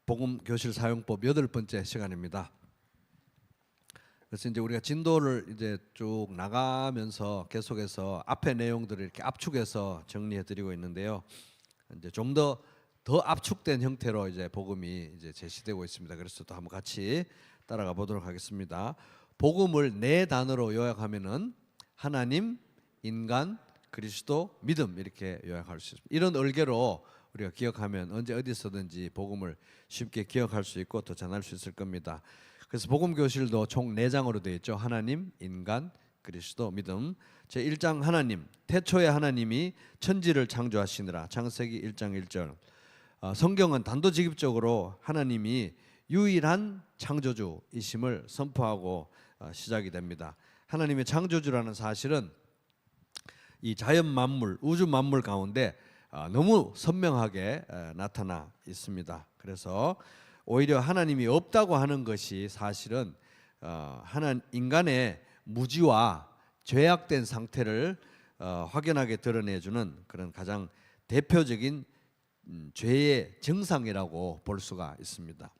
복음 교실 사용법 8번째 시간입니다. 그래서 이제 우리가 진도를 이제 쭉 나가면서 계속해서 앞의 내용들을 이렇게 압축해서 정리해 드리고 있는데요. 이제 좀 더 압축된 형태로 이제 복음이 이제 제시되고 있습니다. 그래서 또 한번 같이 따라가 보도록 하겠습니다. 복음을 4단어로 요약하면은 하나님, 인간, 그리스도, 믿음 이렇게 요약할 수 있습니다. 이런 얼개로 우리가 기억하면 언제 어디서든지 복음을 쉽게 기억할 수 있고 또 전할 수 있을 겁니다. 그래서 복음 교실도 총 4장으로 되어 있죠. 하나님, 인간, 그리스도, 믿음. 제 1장 하나님, 태초에 하나님이 천지를 창조하시니라. 창세기 1장 1절. 성경은 단도직입적으로 하나님이 유일한 창조주이심을 선포하고 시작이 됩니다. 하나님의 창조주라는 사실은 이 자연 만물, 우주 만물 가운데 너무 선명하게 나타나 있습니다. 그래서 오히려 하나님이 없다고 하는 것이 사실은 인간의 무지와 죄악된 상태를 확연하게 드러내주는 그런 가장 대표적인 죄의 증상이라고 볼 수가 있습니다.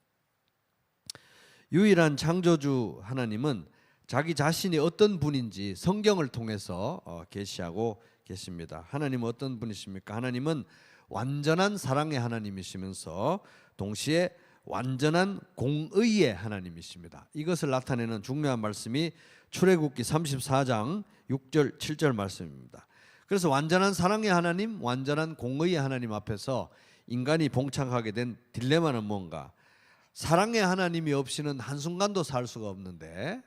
유일한 창조주 하나님은 자기 자신이 어떤 분인지 성경을 통해서 계시하고 계십니다. 하나님은 어떤 분이십니까? 하나님은 완전한 사랑의 하나님이시면서 동시에 완전한 공의의 하나님이십니다. 이것을 나타내는 중요한 말씀이 출애굽기 34장 6절 7절 말씀입니다. 그래서 완전한 사랑의 하나님, 완전한 공의의 하나님 앞에서 인간이 봉착하게 된 딜레마는 뭔가? 사랑의 하나님이 없이는 한순간도 살 수가 없는데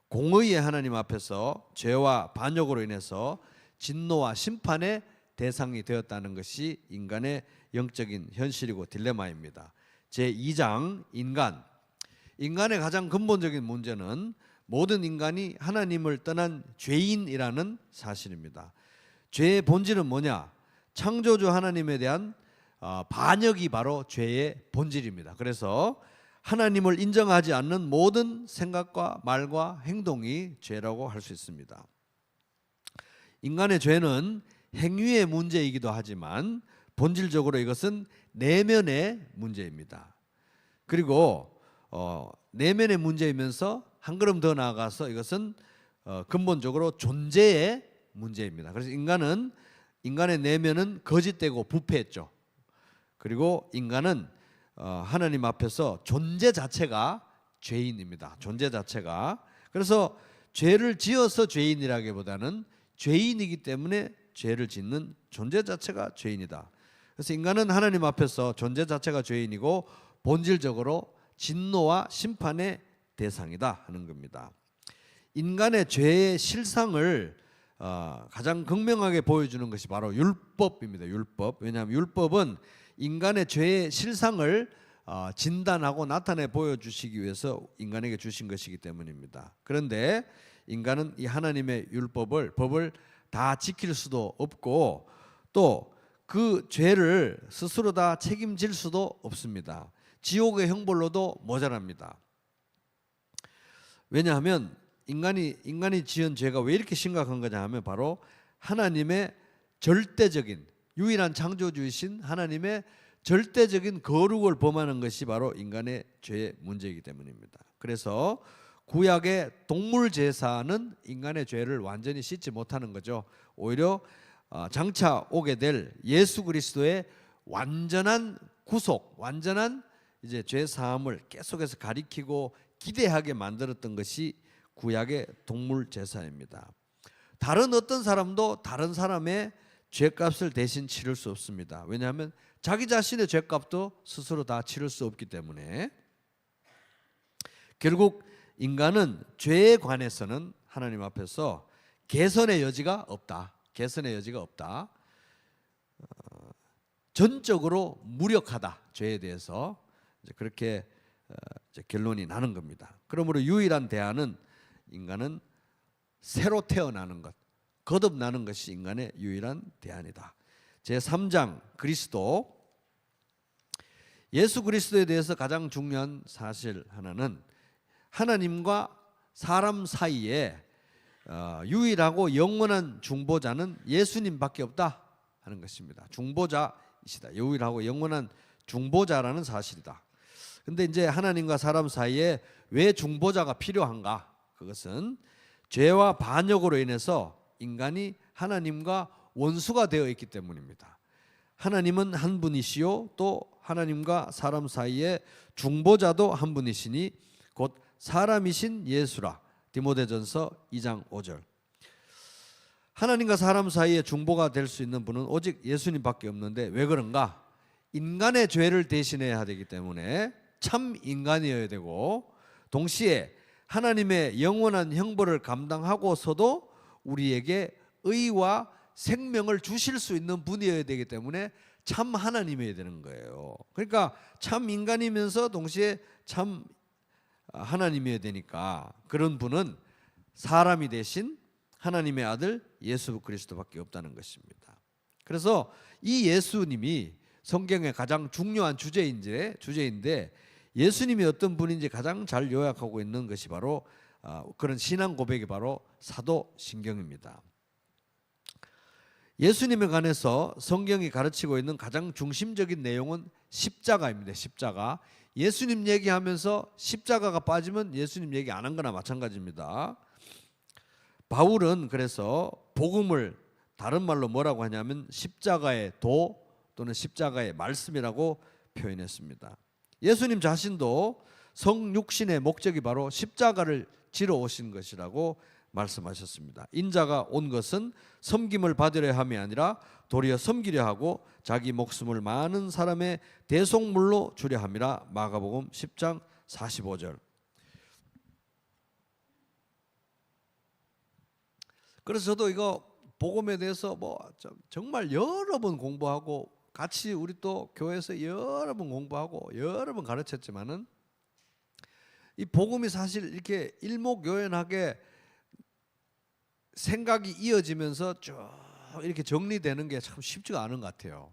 공의의 하나님 앞에서 죄와 반역으로 인해서 진노와 심판의 대상이 되었다는 것이 인간의 영적인 현실이고 딜레마입니다. 제2장 인간의 가장 근본적인 문제는 모든 인간이 하나님을 떠난 죄인이라는 사실입니다. 죄의 본질은 뭐냐? 창조주 하나님에 대한 반역이 바로 죄의 본질입니다. 그래서 하나님을 인정하지 않는 모든 생각과 말과 행동이 죄라고 할 수 있습니다. 인간의 죄는 행위의 문제이기도 하지만 본질적으로 이것은 내면의 문제입니다. 그리고 내면의 문제이면서 한 걸음 더 나아가서 이것은 근본적으로 존재의 문제입니다. 그래서 인간의 내면은 거짓되고 부패했죠. 그리고 인간은 하나님 앞에서 존재 자체가 죄인입니다. 존재 자체가. 그래서 죄를 지어서 죄인이라기보다는 죄인이기 때문에 죄를 짓는 존재 자체가 죄인이다. 그래서 인간은 하나님 앞에서 존재 자체가 죄인이고 본질적으로 진노와 심판의 대상이다 하는 겁니다. 인간의 죄의 실상을 가장 극명하게 보여주는 것이 바로 율법입니다. 율법. 왜냐하면 율법은 인간의 죄의 실상을 진단하고 나타내 보여주시기 위해서 인간에게 주신 것이기 때문입니다. 그런데 인간은 이 하나님의 법을 다 지킬 수도 없고 또 그 죄를 스스로 다 책임질 수도 없습니다. 지옥의 형벌로도 모자랍니다. 왜냐하면 인간이 지은 죄가 왜 이렇게 심각한 거냐 하면 바로 하나님의 절대적인 유일한 창조주이신 하나님의 절대적인 거룩을 범하는 것이 바로 인간의 죄의 문제이기 때문입니다. 그래서 구약의 동물 제사는 인간의 죄를 완전히 씻지 못하는 거죠. 오히려 장차 오게 될 예수 그리스도의 완전한 구속, 완전한 이제 죄 사함을 계속해서 가리키고 기대하게 만들었던 것이 구약의 동물 제사입니다. 다른 어떤 사람도 다른 사람의 죄값을 대신 치를 수 없습니다. 왜냐하면 자기 자신의 죄값도 스스로 다 치를 수 없기 때문에 결국 인간은 죄에 관해서는 하나님 앞에서 개선의 여지가 없다. 개선의 여지가 없다. 전적으로 무력하다. 죄에 대해서 이제 그렇게 이제 결론이 나는 겁니다. 그러므로 유일한 대안은 인간은 새로 태어나는 것, 거듭나는 것이 인간의 유일한 대안이다. 제3장 그리스도. 예수 그리스도에 대해서 가장 중요한 사실 하나는 하나님과 사람 사이에 유일하고 영원한 중보자는 예수님밖에 없다 하는 것입니다. 중보자이시다. 유일하고 영원한 중보자라는 사실이다. 근데 이제 하나님과 사람 사이에 왜 중보자가 필요한가? 그것은 죄와 반역으로 인해서 인간이 하나님과 원수가 되어 있기 때문입니다. 하나님은 한 분이시요 또 하나님과 사람 사이에 중보자도 한 분이시니 곧 사람이신 예수라. 디모데전서 2장 5절. 하나님과 사람 사이에 중보가 될 수 있는 분은 오직 예수님밖에 없는데 왜 그런가? 인간의 죄를 대신해야 되기 때문에 참 인간이어야 되고 동시에 하나님의 영원한 형벌을 감당하고서도 우리에게 의와 생명을 주실 수 있는 분이어야 되기 때문에 참 하나님이어야 되는 거예요. 그러니까 참 인간이면서 동시에 참 하나님이어야 되니까 그런 분은 사람이 되신 하나님의 아들 예수 그리스도밖에 없다는 것입니다. 그래서 이 예수님이 성경의 가장 중요한 주제인데 예수님이 어떤 분인지 가장 잘 요약하고 있는 것이 바로 그런 신앙 고백이 바로 사도신경입니다. 예수님에 관해서 성경이 가르치고 있는 가장 중심적인 내용은 십자가입니다. 십자가. 예수님 얘기하면서 십자가가 빠지면 예수님 얘기 안 한 거나 마찬가지입니다. 바울은 그래서 복음을 다른 말로 뭐라고 하냐면 십자가의 도 또는 십자가의 말씀이라고 표현했습니다. 예수님 자신도 성육신의 목적이 바로 십자가를 지러 오신 것이라고 말씀하셨습니다. 인자가 온 것은 섬김을 받으려 함이 아니라 도리어 섬기려 하고 자기 목숨을 많은 사람의 대속물로 주려 함이라. 마가복음 10장 45절. 그래서 저도 이거 복음에 대해서 정말 여러 번 공부하고 같이 우리 또 교회에서 여러 번 공부하고 여러 번 가르쳤지만은 이 복음이 사실 이렇게 일목요연하게 생각이 이어지면서 쭉 이렇게 정리되는 게 참 쉽지가 않은 것 같아요.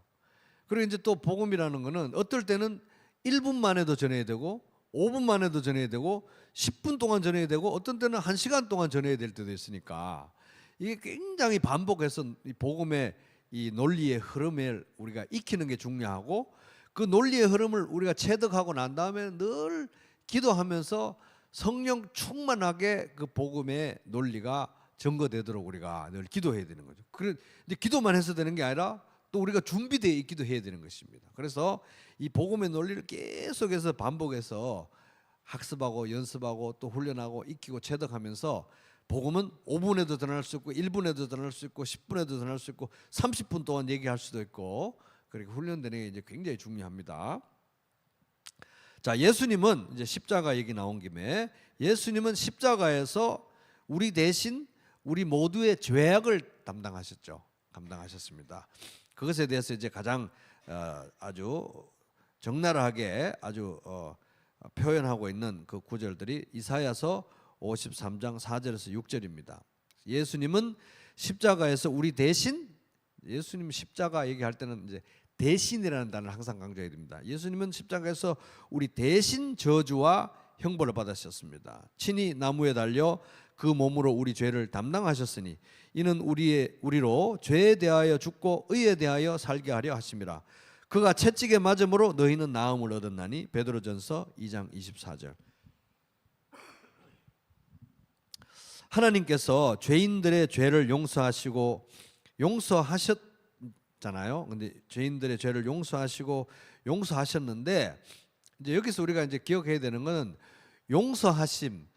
그리고 이제 또 복음이라는 거는 어떨 때는 1분만 해도 전해야 되고 5분만 해도 전해야 되고 10분 동안 전해야 되고 어떤 때는 1시간 동안 전해야 될 때도 있으니까 이게 굉장히 반복해서 이 복음의 이 논리의 흐름을 우리가 익히는 게 중요하고 그 논리의 흐름을 우리가 체득하고 난 다음에 늘 기도하면서 성령 충만하게 그 복음의 논리가 증거되도록 우리가 늘 기도해야 되는 거죠. 근데 기도만 해서 되는 게 아니라 또 우리가 준비되어 있기도 해야 되는 것입니다. 그래서 이 복음의 논리를 계속해서 반복해서 학습하고 연습하고 또 훈련하고 익히고 체득하면서 복음은 5분에도 전할 수 있고 1분에도 전할 수 있고 10분에도 전할 수 있고 30분 동안 얘기할 수도 있고 그렇게 훈련되는 게 이제 굉장히 중요합니다. 자, 예수님은 이제 십자가 얘기 나온 김에 예수님은 십자가에서 우리 대신 우리 모두의 죄악을 감당하셨습니다. 그것에 대해서 이제 가장 아주 적나라하게 아주 표현하고 있는 그 구절들이 이사야서 53장 4절에서 6절입니다. 예수님은 십자가에서 우리 대신, 예수님 십자가 얘기할 때는 이제 대신이라는 단어를 항상 강조해야 됩니다. 예수님은 십자가에서 우리 대신 저주와 형벌을 받으셨습니다. 친히 나무에 달려 그 몸으로 우리 죄를 담당하셨으니 이는 우리로 죄에 대하여 죽고 의에 대하여 살게 하려 하심이라. 그가 채찍에 맞음으로 너희는 나음을 얻었나니. 베드로전서 2장 24절. 하나님께서 죄인들의 죄를 용서하셨잖아요. 근데 죄인들의 죄를 용서하셨는데 이제 여기서 우리가 이제 기억해야 되는 것은 용서하심,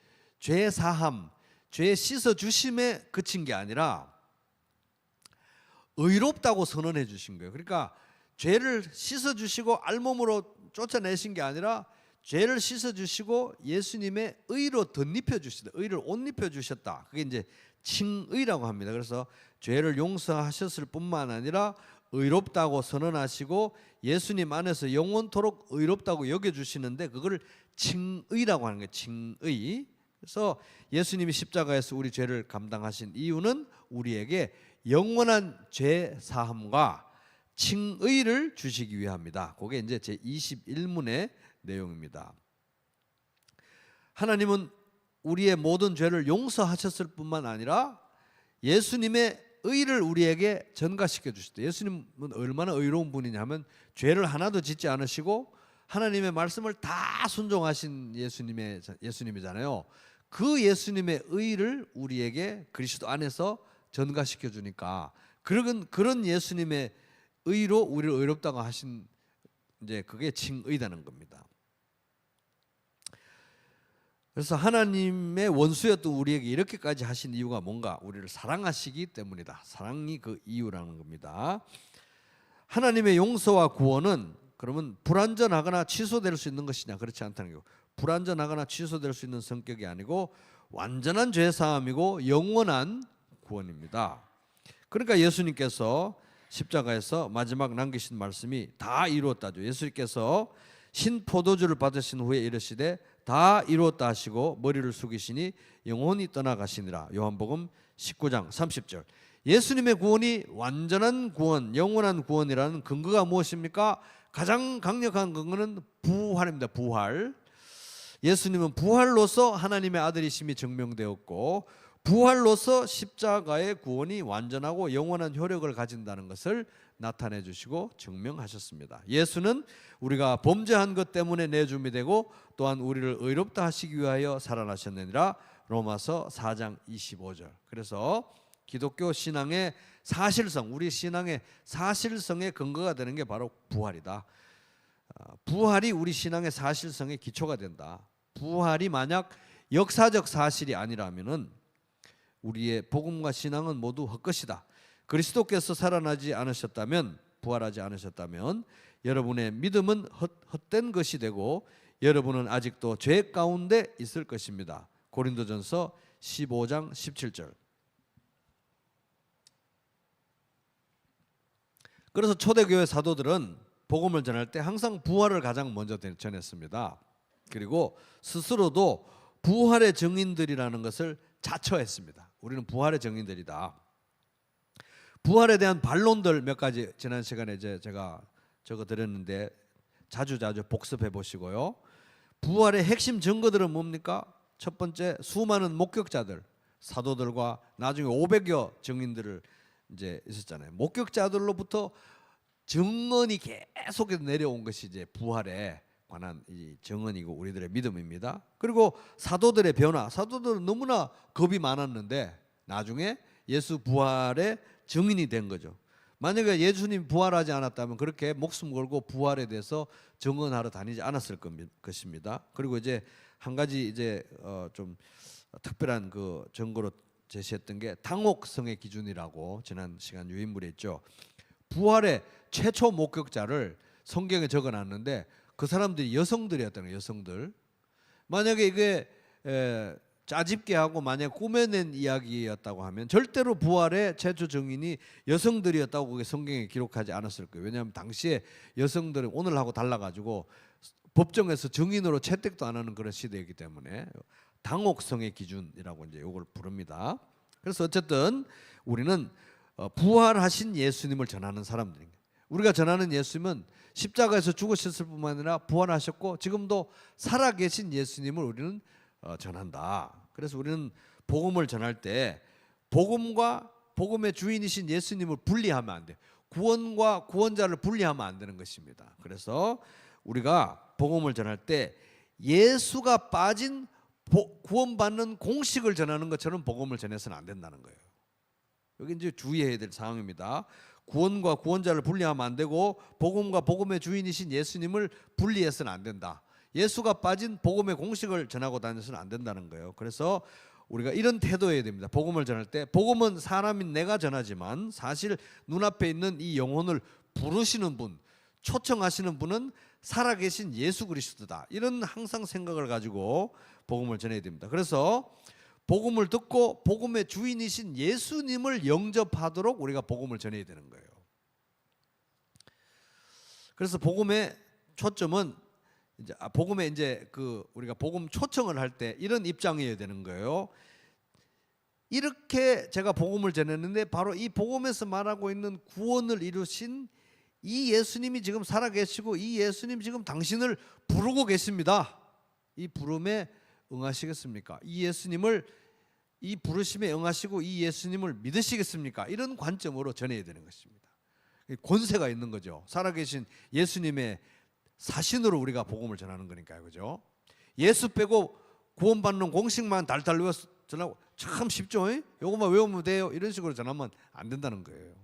죄 사함, 죄 씻어 주심에 그친 게 아니라 의롭다고 선언해 주신 거예요. 그러니까 죄를 씻어 주시고 알몸으로 쫓아내신 게 아니라 죄를 씻어 주시고 예수님의 의로 덧입혀 주시다. 의를 옷 입혀 주셨다. 그게 이제 칭의라고 합니다. 그래서 죄를 용서하셨을 뿐만 아니라 의롭다고 선언하시고 예수님 안에서 영원토록 의롭다고 여겨 주시는데 그걸 칭의라고 하는 거예요. 칭의. 그래서 예수님이 십자가에서 우리 죄를 감당하신 이유는 우리에게 영원한 죄 사함과 칭의를 주시기 위함이다. 그게 이제 제 21문의 내용입니다. 하나님은 우리의 모든 죄를 용서하셨을 뿐만 아니라 예수님의 의를 우리에게 전가시켜 주셨다. 예수님은 얼마나 의로운 분이냐면 죄를 하나도 짓지 않으시고 하나님의 말씀을 다 순종하신 예수님이잖아요. 그 예수님의 의를 우리에게 그리스도 안에서 전가시켜 주니까 그런 예수님의 의로 우리를 의롭다고 하신 이제 그게 칭의라는 겁니다. 그래서 하나님의 원수였던 우리에게 이렇게까지 하신 이유가 뭔가? 우리를 사랑하시기 때문이다. 사랑이 그 이유라는 겁니다. 하나님의 용서와 구원은 그러면 불완전하거나 취소될 수 있는 것이냐? 그렇지 않다는 거고, 불완전하거나 취소될 수 있는 성격이 아니고 완전한 죄사함이고 영원한 구원입니다. 그러니까 예수님께서 십자가에서 마지막 남기신 말씀이 다 이루었다죠. 예수님께서 신포도주를 받으신 후에 이르시되 다 이루었다 하시고 머리를 숙이시니 영혼이 떠나가시니라. 요한복음 19장 30절. 예수님의 구원이 완전한 구원, 영원한 구원이라는 근거가 무엇입니까? 가장 강력한 근거는 부활입니다. 부활. 예수님은 부활로서 하나님의 아들이심이 증명되었고 부활로서 십자가의 구원이 완전하고 영원한 효력을 가진다는 것을 나타내 주시고 증명하셨습니다. 예수는 우리가 범죄한 것 때문에 내줌이 되고 또한 우리를 의롭다 하시기 위하여 살아나셨느니라. 로마서 4장 25절. 그래서 기독교 신앙의 사실성, 우리 신앙의 사실성의 근거가 되는 게 바로 부활이다. 부활이 우리 신앙의 사실성의 기초가 된다. 부활이 만약 역사적 사실이 아니라면은 우리의 복음과 신앙은 모두 헛것이다. 그리스도께서 살아나지 않으셨다면, 부활하지 않으셨다면 여러분의 믿음은 헛된 것이 되고 여러분은 아직도 죄 가운데 있을 것입니다. 고린도전서 15장 17절. 그래서 초대교회 사도들은 복음을 전할 때 항상 부활을 가장 먼저 전했습니다. 그리고 스스로도 부활의 증인들이라는 것을 자처했습니다. 우리는 부활의 증인들이다. 부활에 대한 반론들 몇 가지 지난 시간에 제가 적어 드렸는데 자주 복습해 보시고요. 부활의 핵심 증거들은 뭡니까? 첫 번째, 수많은 목격자들, 사도들과 나중에 500여 증인들을 이제 있었잖아요. 목격자들로부터 증언이 계속 내려온 것이 이제 부활에 관한 이 증언이고 우리들의 믿음입니다. 그리고 사도들의 변화, 사도들은 너무나 겁이 많았는데 나중에 예수 부활의 증인이 된 거죠. 만약에 예수님 부활하지 않았다면 그렇게 목숨 걸고 부활에 대해서 증언하러 다니지 않았을 것입니다. 그리고 이제 한 가지 이제 좀 특별한 그 증거로 제시했던 게 당옥성의 기준이라고 지난 시간 유인물에 있죠. 부활의 최초 목격자를 성경에 적어놨는데 그 사람들이 여성들이었다는 거예요. 여성들. 만약에 이게 짜집게 하고 만약 꾸며낸 이야기였다고 하면 절대로 부활의 최초 증인이 여성들이었다고 그게 성경에 기록하지 않았을 거예요. 왜냐하면 당시에 여성들은 오늘하고 달라가지고 법정에서 증인으로 채택도 안 하는 그런 시대이기 때문에 당옥성의 기준이라고 이제 이걸 부릅니다. 그래서 어쨌든 우리는 부활하신 예수님을 전하는 사람들입니다. 우리가 전하는 예수님은 십자가에서 죽으셨을 뿐만 아니라 부활하셨고 지금도 살아계신 예수님을 우리는 전한다. 그래서 우리는 복음을 전할 때 복음과 복음의 주인이신 예수님을 분리하면 안 돼요. 구원과 구원자를 분리하면 안 되는 것입니다. 그래서 우리가 복음을 전할 때 예수가 빠진 구원받는 공식을 전하는 것처럼 복음을 전해서는 안 된다는 거예요. 여기 이제 주의해야 될 사항입니다. 구원과 구원자를 분리하면 안 되고 복음과 복음의 주인이신 예수님을 분리해서는 안 된다. 예수가 빠진 복음의 공식을 전하고 다녀서는 안 된다는 거예요. 그래서 우리가 이런 태도여야 됩니다. 복음을 전할 때 복음은 사람인 내가 전하지만 사실 눈앞에 있는 이 영혼을 부르시는 분, 초청하시는 분은 살아계신 예수 그리스도다. 이런 항상 생각을 가지고 복음을 전해야 됩니다. 그래서 복음을 듣고 복음의 주인이신 예수님을 영접하도록 우리가 복음을 전해야 되는 거예요. 그래서 복음의 초점은 이제 복음에 이제 그 우리가 복음 초청을 할 때 이런 입장이어야 되는 거예요. 이렇게 제가 복음을 전했는데 바로 이 복음에서 말하고 있는 구원을 이루신 이 예수님이 지금 살아계시고 이 예수님 지금 당신을 부르고 계십니다. 이 부름에 응하시겠습니까? 이 예수님을 이 부르심에 응하시고 이 예수님을 믿으시겠습니까? 이런 관점으로 전해야 되는 것입니다. 권세가 있는 거죠. 살아계신 예수님의 사신으로 우리가 복음을 전하는 거니까요, 그죠? 예수 빼고 구원받는 공식만 달달 외워서 전하고 참 쉽죠? 요것만 외우면 돼요. 이런 식으로 전하면 안 된다는 거예요.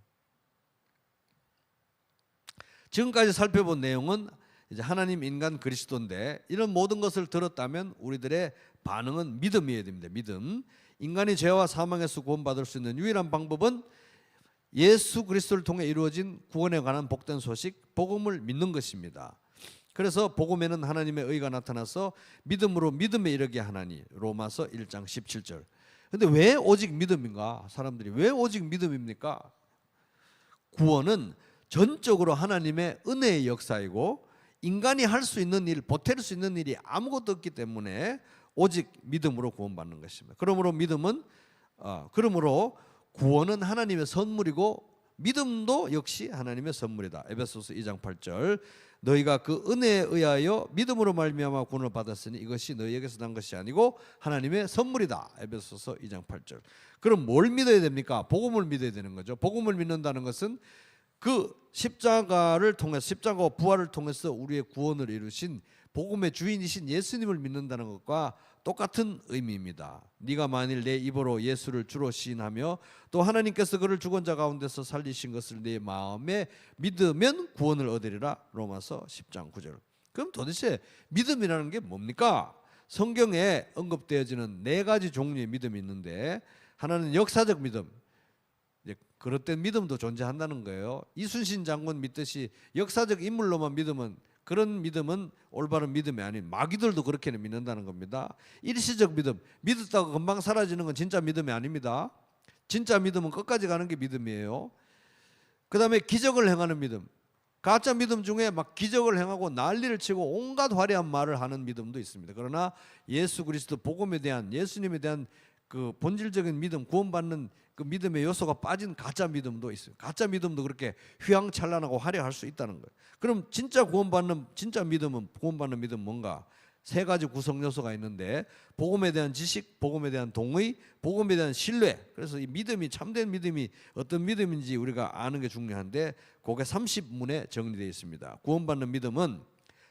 지금까지 살펴본 내용은 이제 하나님, 인간, 그리스도인데 이런 모든 것을 들었다면 우리들의 반응은 믿음이어야 됩니다. 믿음. 인간이 죄와 사망에서 구원받을 수 있는 유일한 방법은 예수 그리스도를 통해 이루어진 구원에 관한 복된 소식, 복음을 믿는 것입니다. 그래서 복음에는 하나님의 의가 나타나서 믿음으로 믿음에 이르게 하나니, 로마서 1장 17절. 근데 왜 오직 믿음인가? 사람들이 왜 오직 믿음입니까? 구원은 전적으로 하나님의 은혜의 역사이고 인간이 할 수 있는 일, 보탤 수 있는 일이 아무것도 없기 때문에 오직 믿음으로 구원받는 것입니다. 그러므로 구원은 하나님의 선물이고 믿음도 역시 하나님의 선물이다. 에베소서 2장 8절. 너희가 그 은혜에 의하여 믿음으로 말미암아 구원을 받았으니 이것이 너희에게서 난 것이 아니고 하나님의 선물이다. 에베소서 2장 8절. 그럼 뭘 믿어야 됩니까? 복음을 믿어야 되는 거죠. 복음을 믿는다는 것은 그 십자가를 통해서, 십자가와 부활을 통해서 우리의 구원을 이루신 복음의 주인이신 예수님을 믿는다는 것과 똑같은 의미입니다. 네가 만일 내 입으로 예수를 주로 시인하며 또 하나님께서 그를 죽은 자 가운데서 살리신 것을 내 마음에 믿으면 구원을 얻으리라. 로마서 10장 9절. 그럼 도대체 믿음이라는 게 뭡니까? 성경에 언급되어지는 네 가지 종류의 믿음이 있는데, 하나는 역사적 믿음, 그릇된 믿음도 존재한다는 거예요. 이순신 장군 믿듯이 역사적 인물로만 믿으면, 그런 믿음은 올바른 믿음이 아닌, 마귀들도 그렇게는 믿는다는 겁니다. 일시적 믿음, 믿었다가 금방 사라지는 건 진짜 믿음이 아닙니다. 진짜 믿음은 끝까지 가는 게 믿음이에요. 그 다음에 기적을 행하는 믿음, 가짜 믿음 중에 막 기적을 행하고 난리를 치고 온갖 화려한 말을 하는 믿음도 있습니다. 그러나 예수 그리스도 복음에 대한, 예수님에 대한 그 본질적인 믿음, 구원받는 그 믿음의 요소가 빠진 가짜 믿음도 있어요. 가짜 믿음도 그렇게 휘황찬란하고 화려할 수 있다는 거예요. 그럼 진짜 믿음은, 구원받는 믿음 뭔가? 세 가지 구성 요소가 있는데, 복음에 대한 지식, 복음에 대한 동의, 복음에 대한 신뢰. 그래서 이 믿음이, 참된 믿음이 어떤 믿음인지 우리가 아는 게 중요한데, 그게 30문에 정리되어 있습니다. 구원받는 믿음은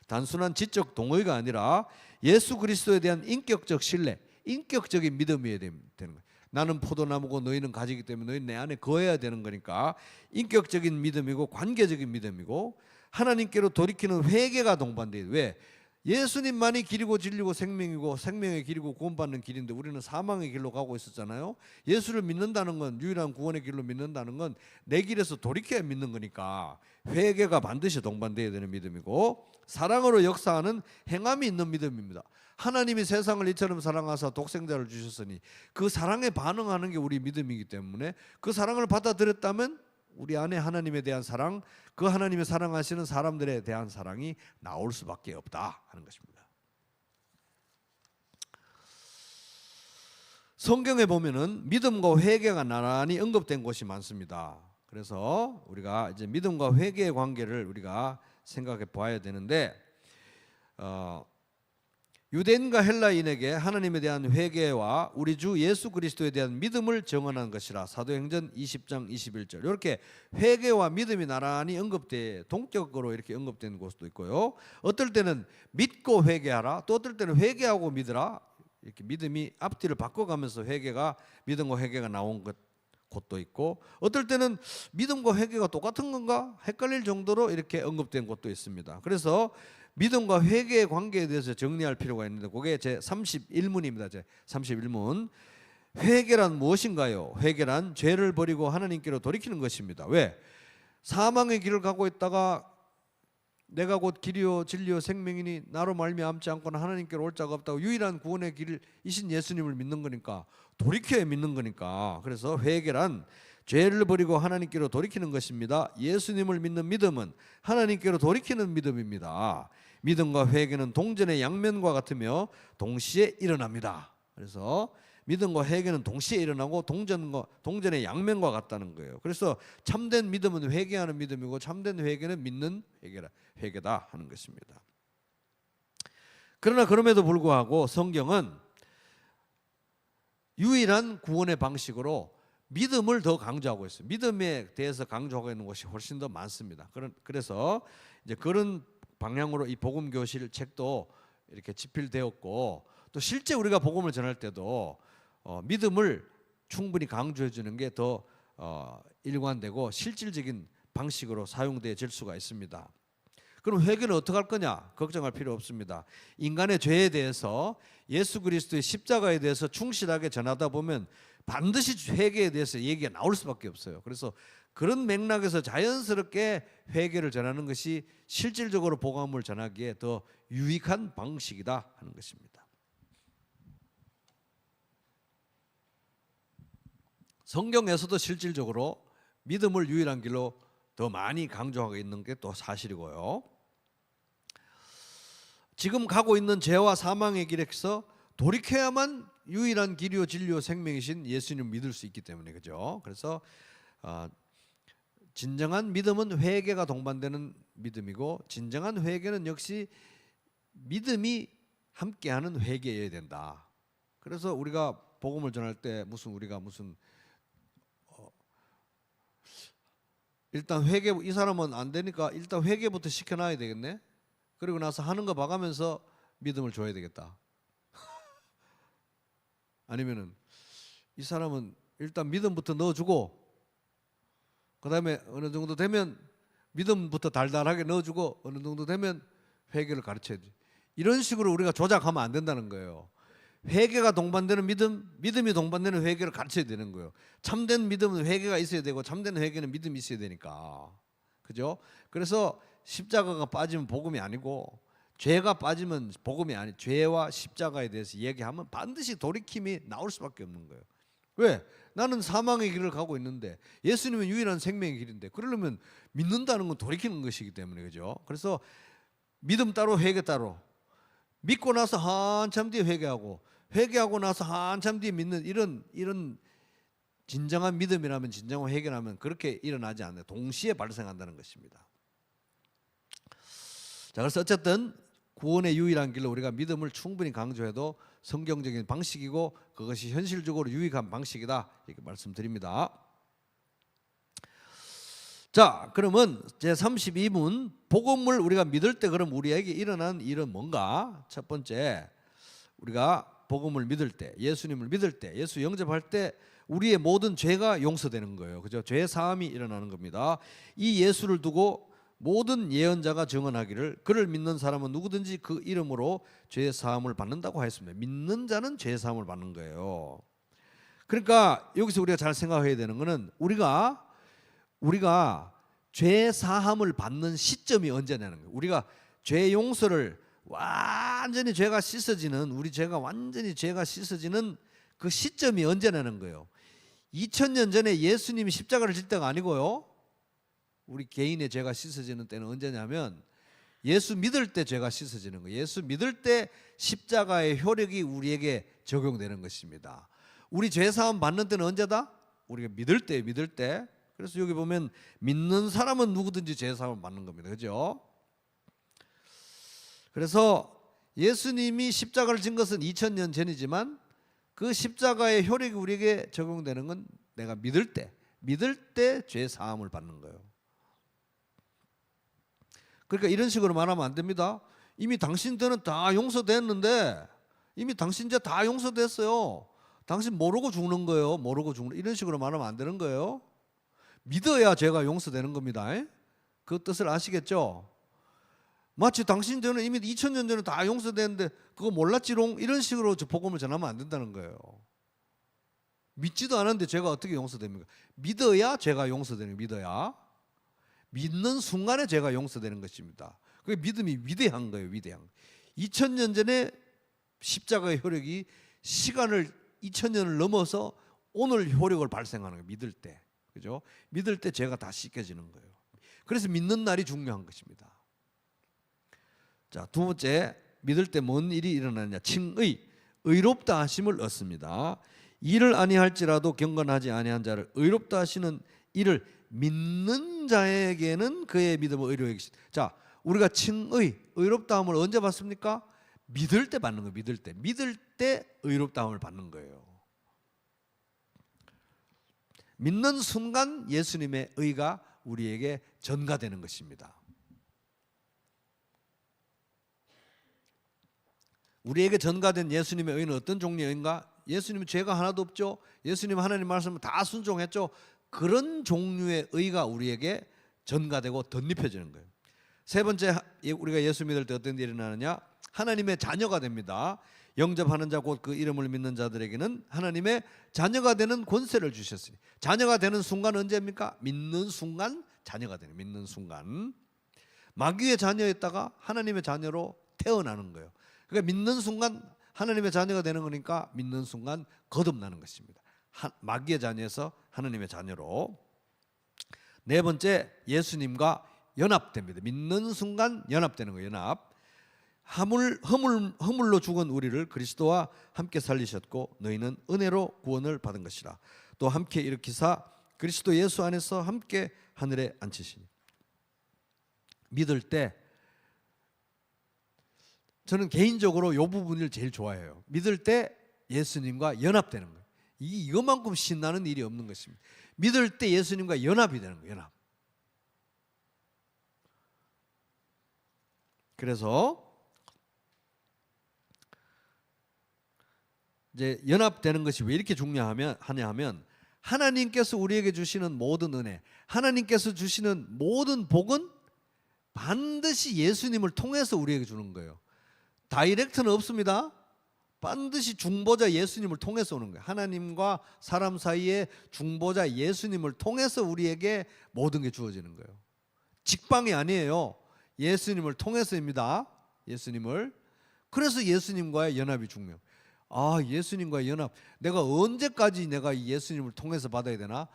단순한 지적 동의가 아니라 예수 그리스도에 대한 인격적 신뢰, 인격적인 믿음이어야 되는 거예요. 나는 포도나무고 너희는 가지기 때문에 너희는 내 안에 거해야 되는 거니까 인격적인 믿음이고 관계적인 믿음이고, 하나님께로 돌이키는 회개가 동반돼요. 왜? 예수님만이 길이고 진리고 생명이고, 생명의 길이고 구원받는 길인데 우리는 사망의 길로 가고 있었잖아요. 예수를 믿는다는 건, 유일한 구원의 길로 믿는다는 건 내 길에서 돌이켜야 믿는 거니까 회개가 반드시 동반돼야 되는 믿음이고, 사랑으로 역사하는 행함이 있는 믿음입니다. 하나님이 세상을 이처럼 사랑하사 독생자를 주셨으니 그 사랑에 반응하는 게 우리 믿음이기 때문에, 그 사랑을 받아들였다면 우리 안에 하나님에 대한 사랑, 그 하나님의 사랑하시는 사람들에 대한 사랑이 나올 수밖에 없다 하는 것입니다. 성경에 보면은 믿음과 회개가 나란히 언급된 곳이 많습니다. 그래서 우리가 이제 믿음과 회개의 관계를 우리가 생각해 봐야 되는데, 유대인과 헬라인에게 하나님에 대한 회개와 우리 주 예수 그리스도에 대한 믿음을 정언한 것이라. 사도행전 20장 21절. 이렇게 회개와 믿음이 나란히 동격으로 이렇게 언급된 곳도 있고요. 어떨 때는 믿고 회개하라, 또 어떨 때는 회개하고 믿으라, 이렇게 믿음이 앞뒤를 바꿔가면서 믿음과 회개가 나온 곳도 있고, 어떨 때는 믿음과 회개가 똑같은 건가 헷갈릴 정도로 이렇게 언급된 곳도 있습니다. 그래서 믿음과 회개의 관계에 대해서 정리할 필요가 있는데, 그게 제 31문입니다. 제 31문. 회개란 무엇인가요? 회개란 죄를 버리고 하나님께로 돌이키는 것입니다. 왜? 사망의 길을 가고 있다가 내가 곧 길이요 진리요 생명이니 나로 말미암지 않고는 하나님께로 올 자가 없다고 유일한 구원의 길이신 예수님을 믿는 거니까, 돌이켜야 믿는 거니까. 그래서 회개란 죄를 버리고 하나님께로 돌이키는 것입니다. 예수님을 믿는 믿음은 하나님께로 돌이키는 믿음입니다. 믿음과 회개는 동전의 양면과 같으며 동시에 일어납니다. 그래서 믿음과 회개는 동시에 일어나고 동전의 양면과 같다는 거예요. 그래서 참된 믿음은 회개하는 믿음이고, 참된 회개는 믿는 회개다 하는 것입니다. 그러나 그럼에도 불구하고 성경은 유일한 구원의 방식으로 믿음을 더 강조하고 있어요. 믿음에 대해서 강조하고 있는 것이 훨씬 더 많습니다. 그래서 이제 그런 방향으로 이 복음 교실 책도 이렇게 집필되었고, 또 실제 우리가 복음을 전할 때도 믿음을 충분히 강조해 주는 게 더 일관되고 실질적인 방식으로 사용되어질 수가 있습니다. 그럼 회개는 어떻게 할 거냐? 걱정할 필요 없습니다. 인간의 죄에 대해서, 예수 그리스도의 십자가에 대해서 충실하게 전하다 보면 반드시 회개에 대해서 얘기가 나올 수밖에 없어요. 그래서 그런 맥락에서 자연스럽게 회개를 전하는 것이 실질적으로 복음을 전하기에 더 유익한 방식이다 하는 것입니다. 성경에서도 실질적으로 믿음을 유일한 길로 더 많이 강조하고 있는 게 또 사실이고요. 지금 가고 있는 죄와 사망의 길에서 돌이켜야만 유일한 길이요 진리요 생명이신 예수님을 믿을 수 있기 때문에, 그죠? 그래서 진정한 믿음은 회개가 동반되는 믿음이고, 진정한 회개는 역시 믿음이 함께하는 회개여야 된다. 그래서 우리가 복음을 전할 때 우리가 일단 회개, 이 사람은 안 되니까 일단 회개부터 시켜놔야 되겠네. 그리고 나서 하는 거 봐가면서 믿음을 줘야 되겠다. 아니면은 이 사람은 일단 믿음부터 넣어주고, 그 다음에 어느 정도 되면 믿음부터 달달하게 넣어주고, 어느 정도 되면 회개를 가르쳐야지. 이런 식으로 우리가 조작하면 안 된다는 거예요. 회개가 동반되는 믿음, 믿음이 동반되는 회개를 가르쳐야 되는 거예요. 참된 믿음은 회개가 있어야 되고, 참된 회개는 믿음이 있어야 되니까, 그죠? 그래서 십자가가 빠지면 복음이 아니고, 죄가 빠지면 복음이 아니, 죄와 십자가에 대해서 얘기하면 반드시 돌이킴이 나올 수밖에 없는 거예요. 왜? 나는 사망의 길을 가고 있는데 예수님은 유일한 생명의 길인데, 그러려면 믿는다는 건 돌이키는 것이기 때문에, 그죠? 그래서 믿음 따로 회개 따로, 믿고 나서 한참 뒤에 회개하고, 회개하고 나서 한참 뒤에 믿는, 이런 진정한 믿음이라면, 진정한 회개라면 그렇게 일어나지 않아요. 동시에 발생한다는 것입니다. 자, 그래서 어쨌든 구원의 유일한 길로 우리가 믿음을 충분히 강조해도 성경적인 방식이고, 그것이 현실적으로 유익한 방식이다, 이렇게 말씀드립니다. 자, 그러면 제32문, 복음을 우리가 믿을 때 그럼 우리에게 일어난 일은 뭔가? 첫 번째, 우리가 복음을 믿을 때, 예수님을 믿을 때, 예수 영접할 때 우리의 모든 죄가 용서되는 거예요. 그죠? 죄 사함이 일어나는 겁니다. 이 예수를 두고 모든 예언자가 증언하기를 그를 믿는 사람은 누구든지 그 이름으로 죄 사함을 받는다고 하였습니다. 믿는 자는 죄 사함을 받는 거예요. 그러니까 여기서 우리가 잘 생각해야 되는 것은 우리가 죄 사함을 받는 시점이 언제냐는 거예요. 우리가 죄 용서를 완전히 죄가 씻어지는, 우리 죄가 완전히 죄가 씻어지는 그 시점이 언제냐는 거예요. 2000년 전에 예수님이 십자가를 질 때가 아니고요. 우리 개인의 죄가 씻어지는 때는 언제냐면 예수 믿을 때 죄가 씻어지는 거예요. 예수 믿을 때 십자가의 효력이 우리에게 적용되는 것입니다. 우리 죄 사함 받는 때는 언제다? 우리가 믿을 때. 그래서 여기 보면 믿는 사람은 누구든지 죄 사함을 받는 겁니다. 그죠? 그래서 예수님이 십자가를 진 것은 2000년 전이지만 그 십자가의 효력이 우리에게 적용되는 건 내가 믿을 때 죄 사함을 받는 거예요. 그러니까 이런 식으로 말하면 안 됩니다. 이미 당신들은 다 용서됐는데, 이미 당신 죄 다 용서됐어요. 당신 모르고 죽는 거예요. 이런 식으로 말하면 안 되는 거예요. 믿어야 죄가 용서되는 겁니다. 그 뜻을 아시겠죠? 마치 당신 죄는 이미 2000년 전에 다 용서됐는데 그거 몰랐지롱, 이런 식으로 복음을 전하면 안 된다는 거예요. 믿지도 않았는데 죄가 어떻게 용서됩니까? 믿어야 죄가 용서되는 거예요. 믿어야. 믿는 순간에 죄가 용서되는 것입니다. 그게 믿음이 위대한 거예요. 2000년 전에 십자가의 효력이 시간을 2000년을 넘어서 오늘 효력을 발생하는 거예요. 믿을 때. 그죠? 믿을 때 죄가 다 씻겨지는 거예요. 그래서 믿는 날이 중요한 것입니다. 자, 두 번째, 믿을 때 뭔 일이 일어나느냐? 칭의, 의롭다 하심을 얻습니다. 일을 아니할지라도 경건하지 아니한 자를 의롭다 하시는 이를 믿는 자에게는 그의 믿음을 의로히 여기시다. 자, 우리가 칭의, 의롭다함을 언제 받습니까? 믿을 때 받는 거예요. 믿을 때 의롭다함을 받는 거예요. 믿는 순간 예수님의 의가 우리에게 전가되는 것입니다. 우리에게 전가된 예수님의 의는 어떤 종류의 의인가? 예수님은 죄가 하나도 없죠. 예수님 하나님 말씀을 다 순종했죠. 그런 종류의 의가 우리에게 전가되고 덧입혀지는 거예요. 세 번째, 우리가 예수 믿을 때 어떤 일이 일어나느냐? 하나님의 자녀가 됩니다. 영접하는 자 곧 그 이름을 믿는 자들에게는 하나님의 자녀가 되는 권세를 주셨으니, 자녀가 되는 순간 언제입니까? 믿는 순간 자녀가 되는, 믿는 순간. 마귀의 자녀였다가 하나님의 자녀로 태어나는 거예요. 그러니까 믿는 순간 하나님의 자녀가 되는 거니까 믿는 순간 거듭나는 것입니다. 마귀의 자녀에서 하나님의 자녀로. 네 번째, 예수님과 연합됩니다. 믿는 순간 연합되는 거예요. 연합. 허물로 죽은 우리를 그리스도와 함께 살리셨고 너희는 은혜로 구원을 받은 것이라. 또 함께 일으키사 그리스도 예수 안에서 함께 하늘에 앉히시니. 믿을 때 저는 개인적으로 이 부분을 제일 좋아해요. 믿을 때 예수님과 연합되는 거예요. 이것만큼 신나는 일이 없는 것입니다. 믿을 때 예수님과 연합이 되는 거예요. 연합. 그래서 이제 연합되는 것이 왜 이렇게 중요하냐 하면 하나님께서 우리에게 주시는 모든 은혜, 하나님께서 주시는 모든 복은 반드시 예수님을 통해서 우리에게 주는 거예요. 다이렉트는 없습니다. 반드시 중보자 예수님을 통해서 오는 거예요. 하나님과 사람 사이에 중보자 예수님을 통해서 우리에게 모든 게 주어지는 거예요. 직방이 아니에요. 예수님을 통해서입니다. 예수님을. 그래서 예수님과의 연합이 중요해요. 예수님과의 연합. 내가 언제까지 내가 이 예수님을 통해서 받아야 되나?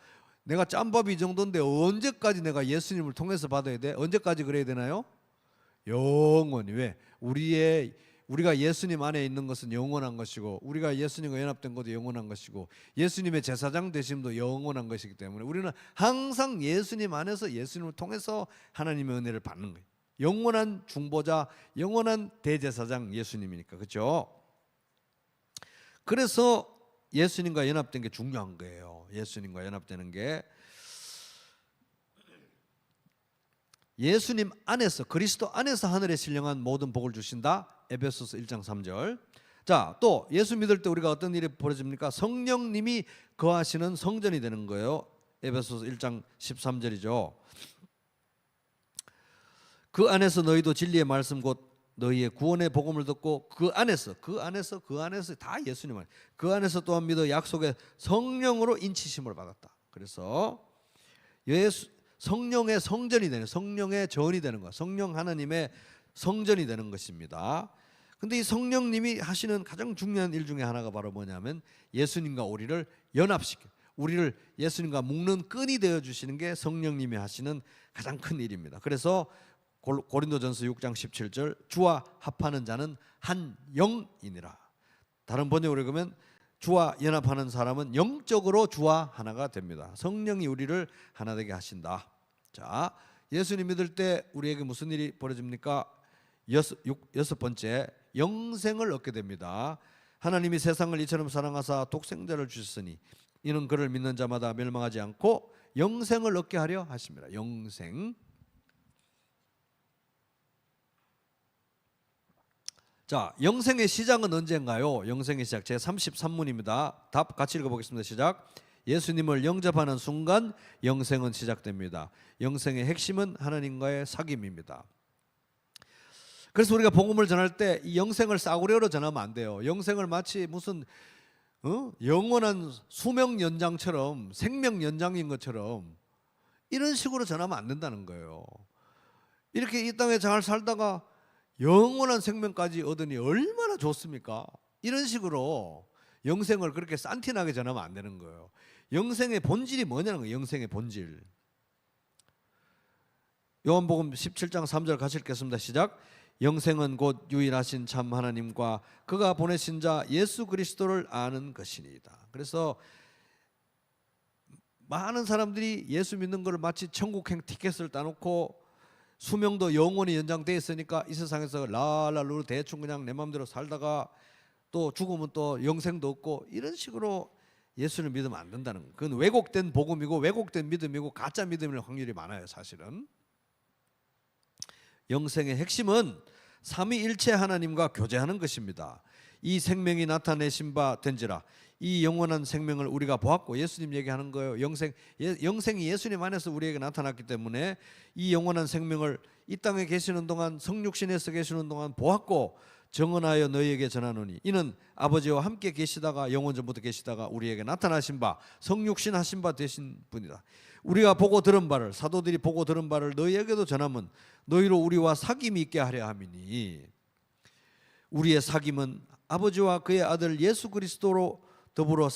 내가 짬밥이 이 정도인데 언제까지 내가 예수님을 통해서 받아야 돼? 언제까지 그래야 되나요? 영원히. 왜? 우리가 예수님 안에 있는 것은 영원한 것이고, 우리가 예수님과 연합된 것도 영원한 것이고, 예수님의 제사장 되심도 영원한 것이기 때문에 우리는 항상 예수님 안에서 예수님을 통해서 하나님의 은혜를 받는 거예요. 영원한 중보자, 영원한 대제사장 예수님이니까. 그렇죠? 그래서 예수님과 연합된 게 중요한 거예요. 예수님과 연합되는 게 예수님 안에서, 그리스도 안에서 하늘에 신령한 모든 복을 주신다. 에베소서 1장 3절. 자, 또 예수 믿을 때 우리가 어떤 일이 벌어집니까? 성령님이 거하시는 성전이 되는 거예요. 에베소서 1장 13절이죠. 그 안에서 너희도 진리의 말씀 곧 너희의 구원의 복음을 듣고 그 안에서 다 예수님 안에, 그 안에서 또한 믿어 약속의 성령으로 인치심을 받았다. 그래서 성령의 성전이 되는, 성령의 전이 되는 것, 성령 하나님의 성전이 되는 것입니다. 근데 이 성령님이 하시는 가장 중요한 일 중에 하나가 바로 뭐냐면 예수님과 우리를 연합시켜, 우리를 예수님과 묶는 끈이 되어 주시는 게 성령님이 하시는 가장 큰 일입니다. 그래서 고린도전서 6장 17절, 주와 합하는 자는 한 영이니라. 다른 번역으로 보면 주와 연합하는 사람은 영적으로 주와 하나가 됩니다. 성령이 우리를 하나 되게 하신다. 자, 예수님 믿을 때 우리에게 무슨 일이 벌어집니까? 여섯 번째, 영생을 얻게 됩니다. 하나님이 세상을 이처럼 사랑하사 독생자를 주셨으니 이는 그를 믿는 자마다 멸망하지 않고 영생을 얻게 하려 하십니다. 영생. 자, 영생의 시작은 언제인가요? 영생의 시작 제33문입니다. 답 같이 읽어보겠습니다. 시작. 예수님을 영접하는 순간 영생은 시작됩니다. 영생의 핵심은 하나님과의 사귐입니다. 그래서 우리가 복음을 전할 때 이 영생을 싸구려로 전하면 안 돼요. 영생을 마치 무슨 영원한 수명 연장처럼, 생명 연장인 것처럼 이런 식으로 전하면 안 된다는 거예요. 이렇게 이 땅에 잘 살다가 영원한 생명까지 얻으니 얼마나 좋습니까? 이런 식으로 영생을 그렇게 산티나게 전하면 안 되는 거예요. 영생의 본질이 뭐냐는 거예요. 영생의 본질. 요한복음 17장 3절 같이 읽겠습니다. 시작. 영생은 곧 유일하신 참 하나님과 그가 보내신 자 예수 그리스도를 아는 것이니이다. 그래서 많은 사람들이 예수 믿는 것을 마치 천국행 티켓을 따놓고 수명도 영원히 연장돼 있으니까 이 세상에서 랄랄루 대충 그냥 내 마음대로 살다가 또 죽으면 또 영생도 없고 이런 식으로 예수를 믿으면 안 된다는 거예요. 그건 왜곡된 복음이고 왜곡된 믿음이고 가짜 믿음일 확률이 많아요. 사실은 영생의 핵심은 삼위일체 하나님과 교제하는 것입니다. 이 생명이 나타내신 바 된지라. 이 영원한 생명을 우리가 보았고, 예수님 얘기하는 거예요. 영생이 예수님 안에서 우리에게 나타났기 때문에 이 영원한 생명을 이 땅에 계시는 동안, 성육신에서 계시는 동안 보았고 정언하여 너희에게 전하노니 이는 아버지와 함께 계시다가, 영원 전부터 계시다가 우리에게 나타나신 바, 성육신 하신 바 되신 분이다. 우리가 보고 들은 바를, 사도들이 보고 들은 바를 너희에게도 전하면 너희로 우리와 사귐이 있게 하려 함이니, 우리의 사귐은 아버지와 그의 아들 예수 그리스도로 더불어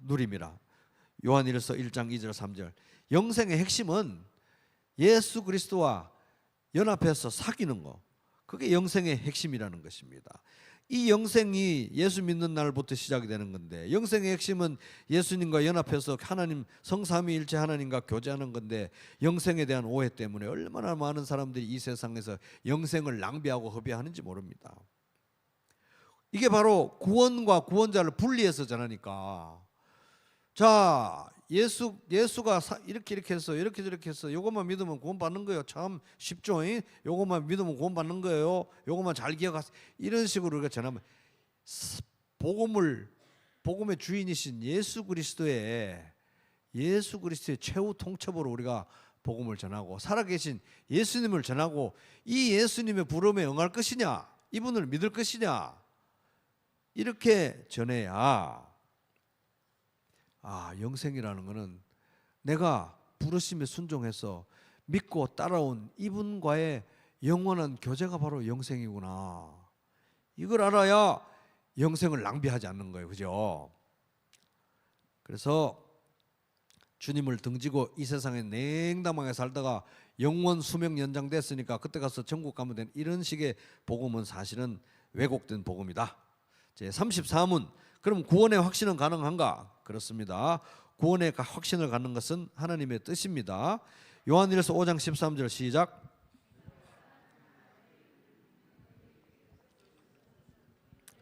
누림이라. 요한일서 1장 2절 3절. 영생의 핵심은 예수 그리스도와 연합해서 사귀는 거, 그게 영생의 핵심이라는 것입니다. 이 영생이 예수 믿는 날부터 시작이 되는 건데, 영생의 핵심은 예수님과 연합해서 하나님, 성삼위일체 하나님과 교제하는 건데, 영생에 대한 오해 때문에 얼마나 많은 사람들이 이 세상에서 영생을 낭비하고 허비하는지 모릅니다. 이게 바로 구원과 구원자를 분리해서 전하니까, 자, 예수가 이렇게 해서 이렇게 저렇게 해서 요것만 믿으면 구원 받는 거예요. 참 쉽죠? 요것만 믿으면 구원 받는 거예요. 요것만 잘 기억하세요. 이런 식으로 우리가 전하면, 복음의 주인이신 예수 그리스도의 최후 통첩으로 우리가 복음을 전하고, 살아계신 예수님을 전하고, 이 예수님의 부름에 응할 것이냐, 이분을 믿을 것이냐, 이렇게 전해야, 영생이라는 것은 내가 부르심에 순종해서 믿고 따라온 이분과의 영원한 교제가 바로 영생이구나, 이걸 알아야 영생을 낭비하지 않는 거예요. 그죠? 그래서 주님을 등지고 이 세상에 냉담하게 살다가 영원 수명 연장됐으니까 그때 가서 천국 가면 되는, 이런 식의 복음은 사실은 왜곡된 복음이다. 제 34문. 그럼 구원의 확신은 가능한가? 그렇습니다. 구원의 확신을 갖는 것은 하나님의 뜻입니다. 요한일서 5장 13절 시작.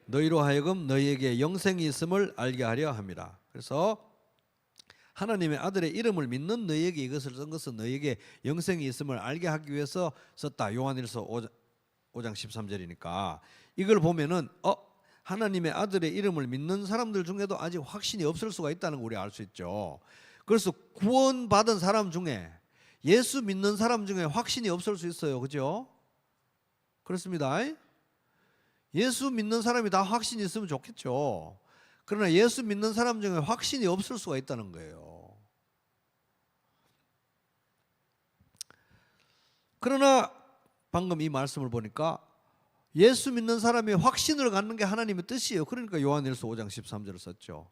너희로 하여금 너희에게 영생이 있음을 알게 하려 함이라. 그래서 하나님의 아들의 이름을 믿는 너희에게 이것을 쓴 것은 너희에게 영생이 있음을 알게 하기 위해서 썼다. 요한일서 5장 13절이니까 이걸 보면은 하나님의 아들의 이름을 믿는 사람들 중에도 아직 확신이 없을 수가 있다는 걸 우리가 알 수 있죠. 그래서 구원받은 사람 중에, 예수 믿는 사람 중에 확신이 없을 수 있어요. 그죠? 그렇습니다. 예수 믿는 사람이 다 확신이 있으면 좋겠죠. 그러나 예수 믿는 사람 중에 확신이 없을 수가 있다는 거예요. 그러나 방금 이 말씀을 보니까 예수 믿는 사람이 확신을 갖는 게 하나님의 뜻이에요. 그러니까 요한일서 5장 13절을 썼죠.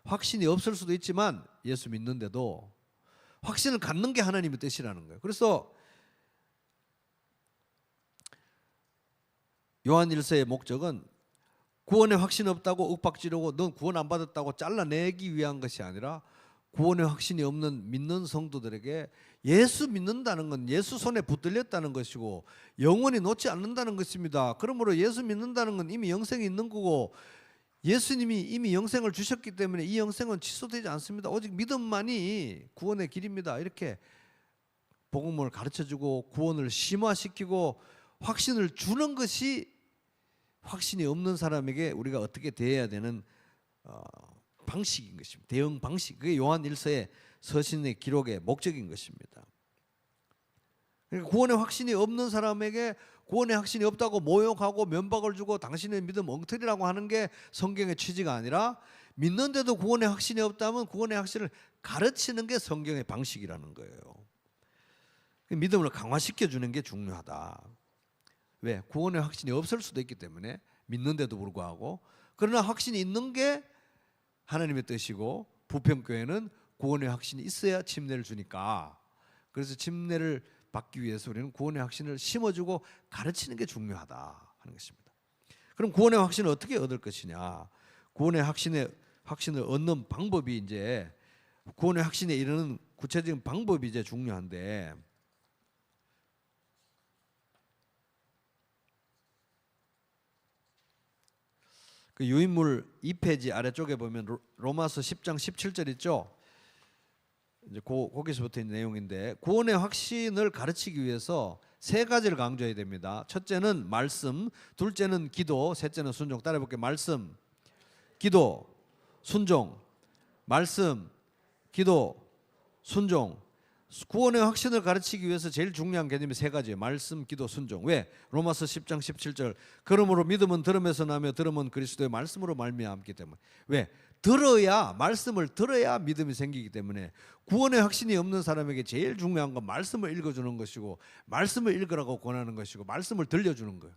확신이 없을 수도 있지만 예수 믿는데도 확신을 갖는 게 하나님의 뜻이라는 거예요. 그래서 요한일서의 목적은 구원의 확신이 없다고 윽박지르고 넌 구원 안 받았다고 잘라내기 위한 것이 아니라, 구원의 확신이 없는 믿는 성도들에게 예수 믿는다는 건 예수 손에 붙들렸다는 것이고 영원히 놓지 않는다는 것입니다. 그러므로 예수 믿는다는 건 이미 영생이 있는 거고, 예수님이 이미 영생을 주셨기 때문에 이 영생은 취소되지 않습니다. 오직 믿음만이 구원의 길입니다. 이렇게 복음을 가르쳐주고 구원을 심화시키고 확신을 주는 것이 확신이 없는 사람에게 우리가 어떻게 대해야 되는 방식인 것입니다. 대응 방식. 그게 요한일서의 서신의 기록의 목적인 것입니다. 그러니까 구원의 확신이 없는 사람에게 구원의 확신이 없다고 모욕하고 면박을 주고 당신의 믿음 엉터리라고 하는 게 성경의 취지가 아니라, 믿는데도 구원의 확신이 없다면 구원의 확신을 가르치는 게 성경의 방식이라는 거예요. 믿음을 강화시켜 주는 게 중요하다. 왜? 구원의 확신이 없을 수도 있기 때문에, 믿는데도 불구하고. 그러나 확신이 있는 게 하나님의 뜻이고, 부평교회는 구원의 확신이 있어야 침례를 주니까, 그래서 침례를 받기 위해서 우리는 구원의 확신을 심어주고 가르치는 게 중요하다 하는 것입니다. 그럼 구원의 확신을 어떻게 얻을 것이냐? 구원의 확신을 얻는 방법이, 이제 구원의 확신에 이르는 구체적인 방법이 이제 중요한데, 그 유인물 2페이지 아래쪽에 보면 로마서 10장 17절 있죠. 이제 거기서부터 있는 내용인데, 구원의 확신을 가르치기 위해서 세 가지를 강조해야 됩니다. 첫째는 말씀, 둘째는 기도, 셋째는 순종. 따라해볼게요. 말씀, 기도, 순종. 말씀, 기도, 순종. 구원의 확신을 가르치기 위해서 제일 중요한 개념이 세 가지예요. 말씀, 기도, 순종. 왜? 로마서 10장 17절. 그러므로 믿음은 들음에서 나며 들음은 그리스도의 말씀으로 말미암기 때문에. 왜? 들어야, 말씀을 들어야 믿음이 생기기 때문에 구원의 확신이 없는 사람에게 제일 중요한 건 말씀을 읽어주는 것이고, 말씀을 읽으라고 권하는 것이고, 말씀을 들려주는 거예요.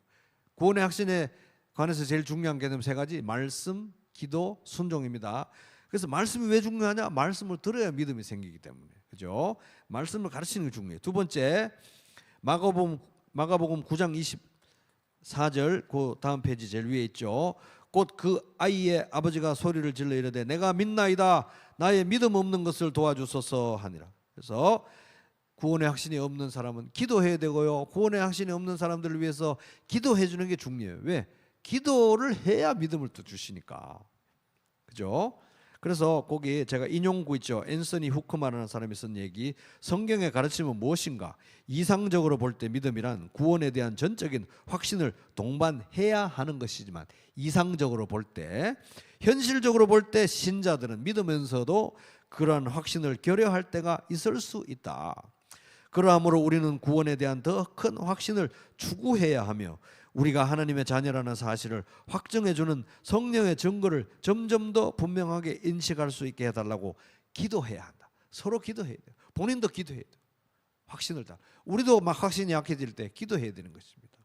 구원의 확신에 관해서 제일 중요한 개념 세 가지: 말씀, 기도, 순종입니다. 그래서 말씀이 왜 중요하냐? 말씀을 들어야 믿음이 생기기 때문에. 그죠? 말씀을 가르치는 게 중요해요. 두 번째, 마가복음 9장 24절, 그 다음 페이지 제일 위에 있죠. 곧 그 아이의 아버지가 소리를 질러 이르되 내가 믿나이다, 나의 믿음 없는 것을 도와주소서 하니라. 그래서 구원의 확신이 없는 사람은 기도해야 되고요, 구원의 확신이 없는 사람들을 위해서 기도해 주는 게 중요해요. 왜? 기도를 해야 믿음을 또 주시니까. 그죠? 그래서 거기 제가 인용구 있죠. 앤서니 후크만이라는 사람이 쓴 얘기. 성경의 가르침은 무엇인가? 이상적으로 볼 때 믿음이란 구원에 대한 전적인 확신을 동반해야 하는 것이지만, 이상적으로 볼 때, 현실적으로 볼 때 신자들은 믿으면서도 그러한 확신을 결여할 때가 있을 수 있다. 그러므로 우리는 구원에 대한 더 큰 확신을 추구해야 하며, 우리가 하나님의 자녀라는 사실을 확증해주는 성령의 증거를 점점 더 분명하게 인식할 수 있게 해달라고 기도해야 한다. 서로 기도해야 돼요. 본인도 기도해야 돼요. 확신을 다. 우리도 막 확신이 약해질 때 기도해야 되는 것입니다.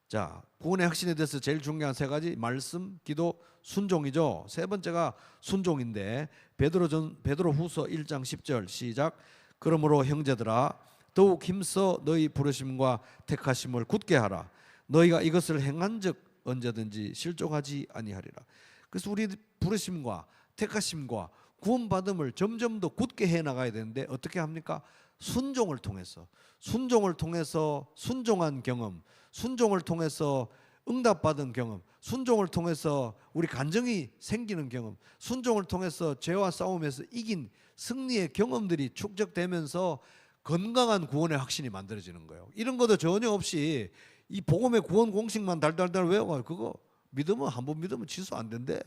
자, 구원의 확신에 대해서 제일 중요한 세 가지: 말씀, 기도, 순종이죠. 세 번째가 순종인데, 베드로후서 1장 10절 시작. 그러므로 형제들아, 더욱 힘써 너희 부르심과 택하심을 굳게 하라. 너희가 이것을 행한즉 언제든지 실족하지 아니하리라. 그래서 우리 부르심과 택하심과 구원받음을 점점 더 굳게 해 나가야 되는데, 어떻게 합니까? 순종을 통해서. 순종을 통해서 순종한 경험, 순종을 통해서 응답받은 경험, 순종을 통해서 우리 간증이 생기는 경험, 순종을 통해서 죄와 싸움에서 이긴 승리의 경험들이 축적되면서 건강한 구원의 확신이 만들어지는 거예요. 이런 것도 전혀 없이 이 복음의 구원 공식만 달달달 외워가지고 그거 믿으면, 한 번 믿으면 취소 안 된대.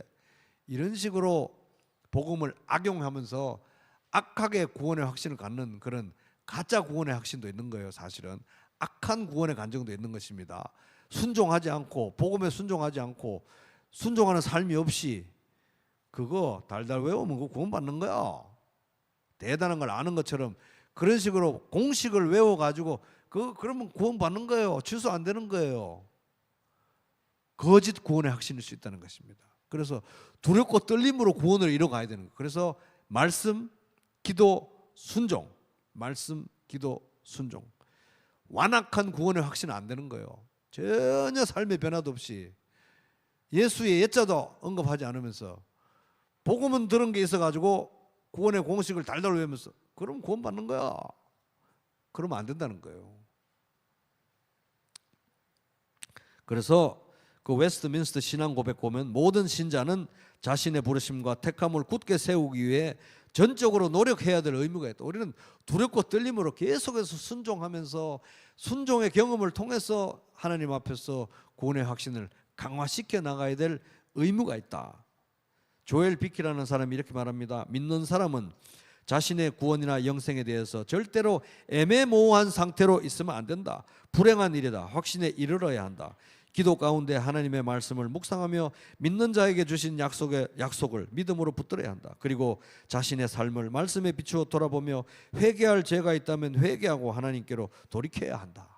이런 식으로 복음을 악용하면서 악하게 구원의 확신을 갖는 그런 가짜 구원의 확신도 있는 거예요. 사실은 악한 구원의 간증도 있는 것입니다. 순종하지 않고, 복음에 순종하지 않고, 순종하는 삶이 없이 그거 달달 외우면 그거 구원받는 거야. 대단한 걸 아는 것처럼 그런 식으로 공식을 외워가지고 그러면 구원받는 거예요. 취소 안 되는 거예요. 거짓 구원의 확신일 수 있다는 것입니다. 그래서 두렵고 떨림으로 구원을 이뤄가야 되는 거예요. 그래서 말씀, 기도, 순종. 말씀, 기도, 순종. 완악한 구원의 확신은 안 되는 거예요. 전혀 삶의 변화도 없이 예수의 옛자도 언급하지 않으면서 복음은 들은 게 있어가지고 구원의 공식을 달달 외우면서 그럼 구원 받는 거야. 그러면 안 된다는 거예요. 그래서 그 웨스트민스터 신앙 고백 보면 모든 신자는 자신의 부르심과 택함을 굳게 세우기 위해 전적으로 노력해야 될 의무가 있다. 우리는 두렵고 떨림으로 계속해서 순종하면서 순종의 경험을 통해서 하나님 앞에서 구원의 확신을 강화시켜 나가야 될 의무가 있다. 조엘 비키라는 사람이 이렇게 말합니다. 믿는 사람은 자신의 구원이나 영생에 대해서 절대로 애매모호한 상태로 있으면 안 된다. 불행한 일이다. 확신에 이르러야 한다. 기도 가운데 하나님의 말씀을 묵상하며 믿는 자에게 주신 약속을 믿음으로 붙들어야 한다. 그리고 자신의 삶을 말씀에 비추어 돌아보며 회개할 죄가 있다면 회개하고 하나님께로 돌이켜야 한다.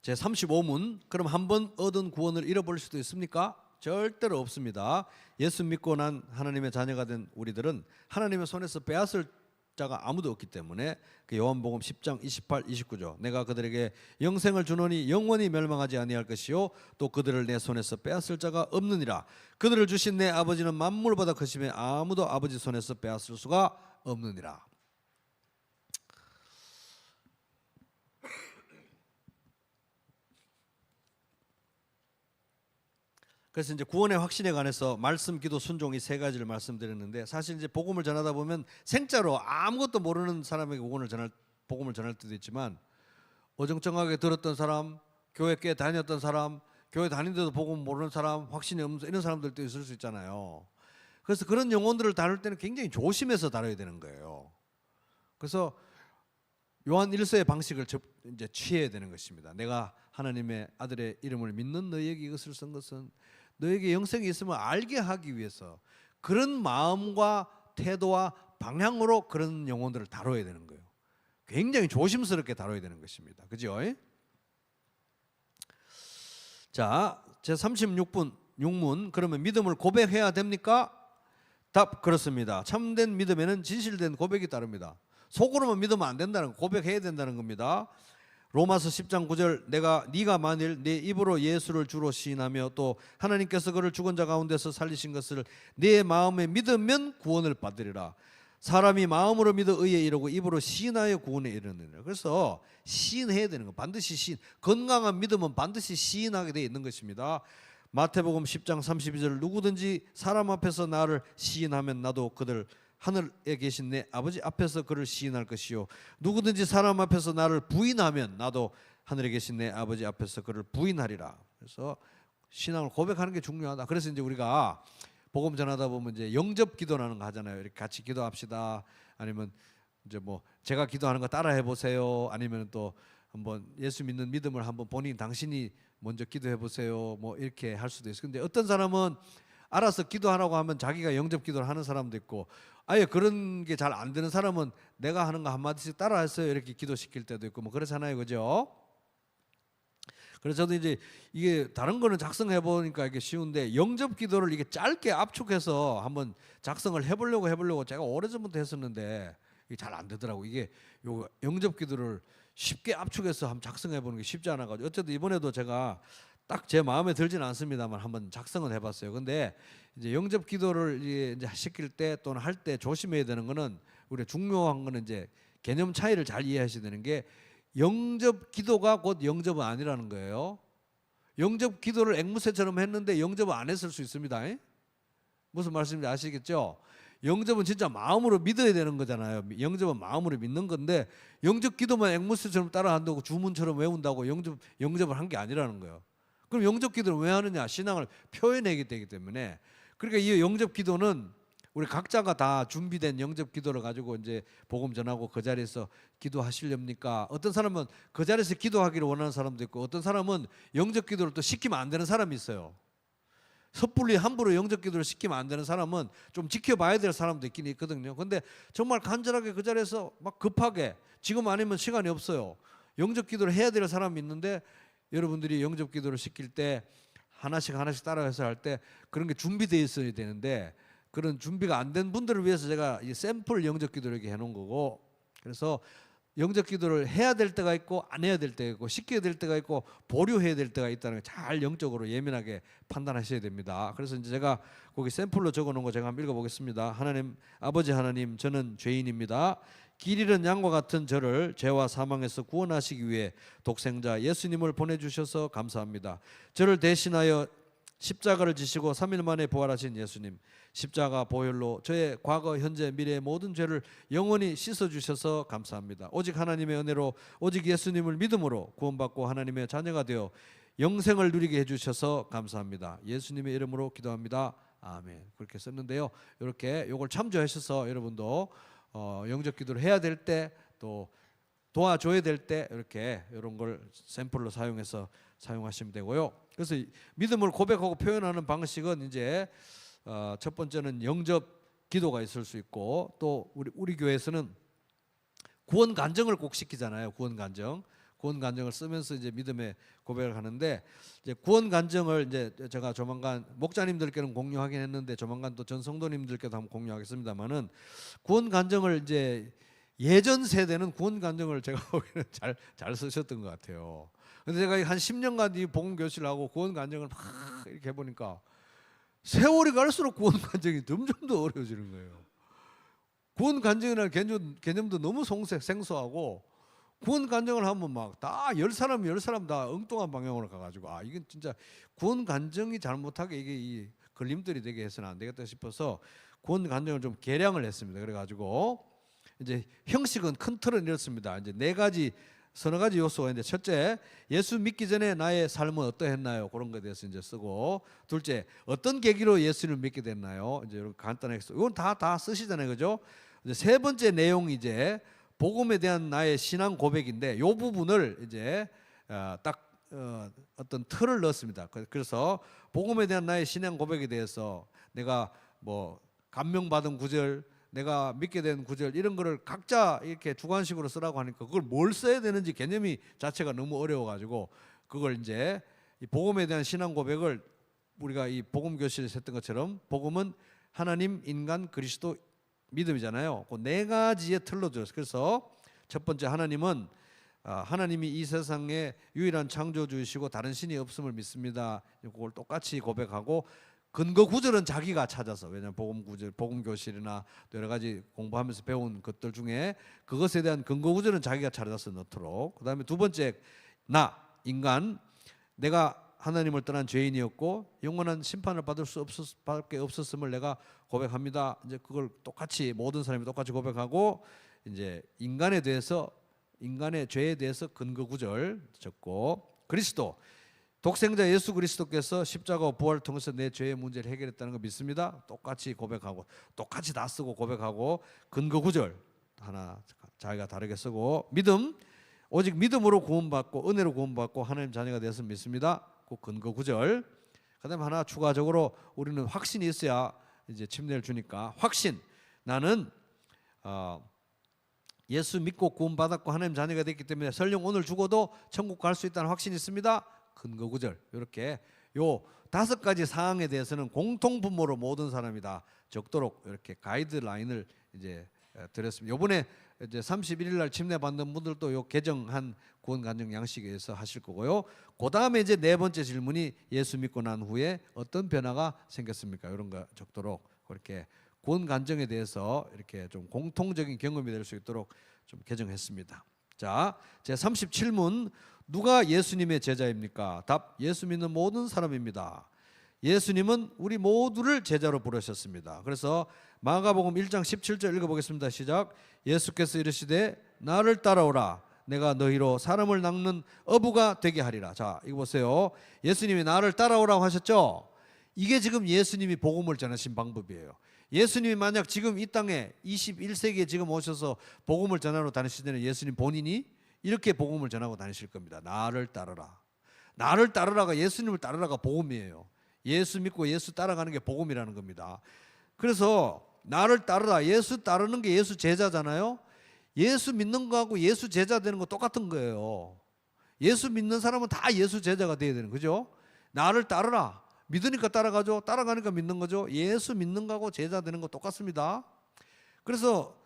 제35문. 그럼 한 번 얻은 구원을 잃어버릴 수도 있습니까? 절대로 없습니다. 예수 믿고 난 하나님의 자녀가 된 우리들은 하나님의 손에서 빼앗을 자가 아무도 없기 때문에 그 요한복음 10장 28, 29죠. 내가 그들에게 영생을 주노니 영원히 멸망하지 아니할 것이요 또 그들을 내 손에서 빼앗을 자가 없느니라. 그들을 주신 내 아버지는 만물보다 크심에 아무도 아버지 손에서 빼앗을 수가 없느니라. 그래서 이제 구원의 확신에 관해서 말씀, 기도, 순종 이 세 가지를 말씀드렸는데, 사실 이제 복음을 전하다 보면 생짜로 아무것도 모르는 사람에게 복음을 전할 때도 있지만, 어정쩡하게 들었던 사람, 교회 꽤 다녔던 사람, 교회 다니는데도 복음 모르는 사람, 확신이 없는 이런 사람들도 있을 수 있잖아요. 그래서 그런 영혼들을 다룰 때는 굉장히 조심해서 다뤄야 되는 거예요. 그래서 요한 1서의 방식을 이제 취해야 되는 것입니다. 내가 하나님의 아들의 이름을 믿는 너희에게 이것을 쓴 것은 너에게 영생이 있음을 알게 하기 위해서, 그런 마음과 태도와 방향으로 그런 영혼들을 다뤄야 되는 거예요. 굉장히 조심스럽게 다뤄야 되는 것입니다. 그죠? 자, 제 36분 6문. 그러면 믿음을 고백해야 됩니까? 답, 그렇습니다. 참된 믿음에는 진실된 고백이 따릅니다. 속으로만 믿으면 안 된다는 거, 고백해야 된다는 겁니다. 로마서 10장 9절, 네가 만일 네 입으로 예수를 주로 시인하며 또 하나님께서 그를 죽은 자 가운데서 살리신 것을 네 마음에 믿으면 구원을 받으리라. 사람이 마음으로 믿어 의에 이르고 입으로 시인하여 구원에 이르느니라. 그래서 시인해야 되는 거, 반드시 시인. 건강한 믿음은 반드시 시인하게 되어 있는 것입니다. 마태복음 10장 32절, 누구든지 사람 앞에서 나를 시인하면 나도 그들 하늘에 계신 내 아버지 앞에서 그를 시인할 것이요 누구든지 사람 앞에서 나를 부인하면 나도 하늘에 계신 내 아버지 앞에서 그를 부인하리라. 그래서 신앙을 고백하는 게 중요하다. 그래서 이제 우리가 복음 전하다 보면 이제 영접 기도라는 거 하잖아요. 이렇게 같이 기도합시다. 아니면 이제 뭐 제가 기도하는 거 따라해 보세요. 아니면 또 한번 예수 믿는 믿음을 한번 당신이 먼저 기도해 보세요. 뭐 이렇게 할 수도 있어요. 근데 어떤 사람은 알아서 기도하라고 하면 자기가 영접 기도를 하는 사람도 있고, 아예 그런 게 잘 안 되는 사람은 내가 하는 거 한마디씩 따라했어요 이렇게 기도시킬 때도 있고 뭐 그렇잖아요. 그죠? 그래서 저도 이제 이게 다른 거는 작성해 보니까 이게 쉬운데, 영접 기도를 이게 짧게 압축해서 한번 작성을 해보려고 제가 오래전부터 했었는데 이게 잘 안 되더라고. 이게 요 영접 기도를 쉽게 압축해서 한번 작성해 보는 게 쉽지 않아 가지고, 어쨌든 이번에도 제가 딱 제 마음에 들지는 않습니다만 한번 작성은 해봤어요. 근데 이제 영접 기도를 이제 시킬 때 또는 할 때 조심해야 되는 거는, 우리 중요한 거는 이제 개념 차이를 잘 이해하셔야 되는 게, 영접 기도가 곧 영접은 아니라는 거예요. 영접 기도를 앵무새처럼 했는데 영접은 안 했을 수 있습니다. 무슨 말씀인지 아시겠죠? 영접은 진짜 마음으로 믿어야 되는 거잖아요. 영접은 마음으로 믿는 건데, 영접 기도만 앵무새처럼 따라한다고 주문처럼 외운다고 영접을 한 게 아니라는 거예요. 그럼 영접 기도를 왜 하느냐? 신앙을 표현하게 되기 때문에. 그러니까 이 영접 기도는 우리 각자가 다 준비된 영접 기도를 가지고 이제 복음 전하고 그 자리에서 기도하시렵니까? 어떤 사람은 그 자리에서 기도하기를 원하는 사람도 있고, 어떤 사람은 영접 기도를 또 시키면 안 되는 사람이 있어요. 섣불리 함부로 영접 기도를 시키면 안 되는 사람은 좀 지켜봐야 될 사람도 있긴 있거든요. 근데 정말 간절하게 그 자리에서 막 급하게 지금 아니면 시간이 없어요, 영접 기도를 해야 될 사람이 있는데, 여러분들이 영접 기도를 시킬 때 하나씩 따라해서 할 때 그런 게 준비되어 있어야 되는데, 그런 준비가 안 된 분들을 위해서 제가 이 샘플 영접 기도를 이렇게 해놓은 거고, 그래서 영접 기도를 해야 될 때가 있고 안 해야 될 때가 있고 시켜야 될 때가 있고 보류해야 될 때가 있다는 걸 잘 영적으로 예민하게 판단하셔야 됩니다. 그래서 이제 제가 거기 샘플로 적어놓은 거 제가 한번 읽어보겠습니다. 하나님, 아버지 하나님, 저는 죄인입니다. 길 잃은 양과 같은 저를 죄와 사망에서 구원하시기 위해 독생자 예수님을 보내주셔서 감사합니다. 저를 대신하여 십자가를 지시고 3일 만에 부활하신 예수님, 십자가 보혈로 저의 과거, 현재, 미래의 모든 죄를 영원히 씻어주셔서 감사합니다. 오직 하나님의 은혜로, 오직 예수님을 믿음으로 구원받고 하나님의 자녀가 되어 영생을 누리게 해주셔서 감사합니다. 예수님의 이름으로 기도합니다. 아멘. 그렇게 썼는데요, 이렇게 이걸 참조하셔서 여러분도 영접 기도를 해야 될 때, 또 도와줘야 될 때 이렇게 이런 걸 샘플로 사용해서 사용하시면 되고요. 그래서 믿음을 고백하고 표현하는 방식은 이제 첫 번째는 영접 기도가 있을 수 있고, 또 우리 교회에서는 구원 간증을 꼭 시키잖아요. 구원 간증을 쓰면서 이제 믿음의 고백을 하는데, 이제 구원 간증을 이제 제가 조만간 목자님들께는 공유하긴 했는데 조만간 또 전 성도님들께도 한번 공유하겠습니다만은, 구원 간증을 이제 예전 세대는 구원 간증을 제가 보기에는 잘 쓰셨던 것 같아요. 근데 제가 한 10년간 이 복음 교실을 하고 구원 간증을 막 이렇게 해보니까 세월이 갈수록 구원 간증이 점점 더 어려워지는 거예요. 구원 간증이라는 개념도 너무 생소하고, 구원 간증을 하면 막 다 10사람 다 엉뚱한 방향으로 가가지고, 아 이건 진짜 구원 간증이 잘못하게 이게 이 걸림돌이 되게 해서는 안 되겠다 싶어서 구원 간증을 좀 개량을 했습니다. 그래가지고 이제 형식은 큰 틀은 이렇습니다. 이제 서너 가지 요소가 있는데, 첫째, 예수 믿기 전에 나의 삶은 어떠했나요? 그런 것에 대해서 이제 쓰고, 둘째, 어떤 계기로 예수를 믿게 됐나요? 이제 이렇게 간단하게 쓰고, 이건 다 쓰시잖아요, 그죠? 이제 세 번째 내용이 이제 복음에 대한 나의 신앙 고백인데, 이 부분을 이제 딱 어떤 틀을 넣었습니다. 그래서 복음에 대한 나의 신앙 고백에 대해서 내가 뭐 감명받은 구절, 내가 믿게 된 구절, 이런 거를 각자 이렇게 주관식으로 쓰라고 하니까 그걸 뭘 써야 되는지 개념이 자체가 너무 어려워가지고, 그걸 이제 이 복음에 대한 신앙 고백을 우리가 이 복음 교실에서 했던 것처럼, 복음은 하나님, 인간, 그리스도, 믿음이잖아요. 그 네 가지의 틀로 들었어요. 그래서 첫 번째, 하나님은 하나님이 이 세상의 유일한 창조주이시고 다른 신이 없음을 믿습니다. 그걸 똑같이 고백하고, 근거 구절은 자기가 찾아서, 왜냐하면 복음 교실이나 여러 가지 공부하면서 배운 것들 중에 그것에 대한 근거 구절은 자기가 찾아서 넣도록. 그다음에 두 번째, 나 인간, 내가 하나님을 떠난 죄인이었고 영원한 심판을 받을 수밖에 없었음을 내가 고백합니다. 이제 그걸 똑같이 모든 사람이 똑같이 고백하고, 이제 인간에 대해서, 인간의 죄에 대해서 근거 구절 적고, 그리스도, 독생자 예수 그리스도께서 십자가와 부활을 통해서 내 죄의 문제를 해결했다는 거 믿습니다. 똑같이 고백하고, 똑같이 다 쓰고 고백하고, 근거 구절 하나 자기가 다르게 쓰고, 믿음, 오직 믿음으로 구원받고 은혜로 구원받고 하나님 자녀가 되어서 믿습니다. 그 근거 구절. 그다음에 하나 추가적으로 우리는 확신이 있어야 이제 침례를 주니까, 확신, 나는 예수 믿고 구원받았고 하나님 자녀가 됐기 때문에 설령 오늘 죽어도 천국 갈 수 있다는 확신이 있습니다. 근거 구절. 이렇게 요 5가지 사항에 대해서는 공통분모로 모든 사람이 다 적도록 이렇게 가이드라인을 이제 드렸습니다. 이번에 이제 31일 날 침례 받는 분들도 요 개정한 구원 간증 양식에 의해서 하실 거고요. 그 다음에 이제 네 번째 질문이, 예수 믿고 난 후에 어떤 변화가 생겼습니까? 이런 거 적도록 그렇게 구원 간증에 대해서 이렇게 좀 공통적인 경험이 될 수 있도록 좀 개정했습니다. 자, 제 37문, 누가 예수님의 제자입니까? 답, 예수 믿는 모든 사람입니다. 예수님은 우리 모두를 제자로 부르셨습니다. 그래서 마가복음 1장 17절 읽어보겠습니다. 시작. 예수께서 이르시되 나를 따라오라, 내가 너희로 사람을 낚는 어부가 되게 하리라. 자, 이거 보세요. 예수님이 나를 따라오라고 하셨죠? 이게 지금 예수님이 복음을 전하신 방법이에요. 예수님이 만약 지금 이 땅에 21세기에 지금 오셔서 복음을 전하러 다니실 때는 예수님 본인이 이렇게 복음을 전하고 다니실 겁니다. 나를 따르라. 나를 따르라가, 예수님을 따르라가 복음이에요. 예수 믿고 예수 따라가는 게 복음이라는 겁니다. 그래서 나를 따르라, 예수 따르는 게 예수 제자잖아요. 예수 믿는 거하고 예수 제자 되는 거 똑같은 거예요. 예수 믿는 사람은 다 예수 제자가 돼야 되는 거죠. 나를 따르라, 믿으니까 따라가죠. 따라가니까 믿는 거죠. 예수 믿는 거하고 제자 되는 거 똑같습니다. 그래서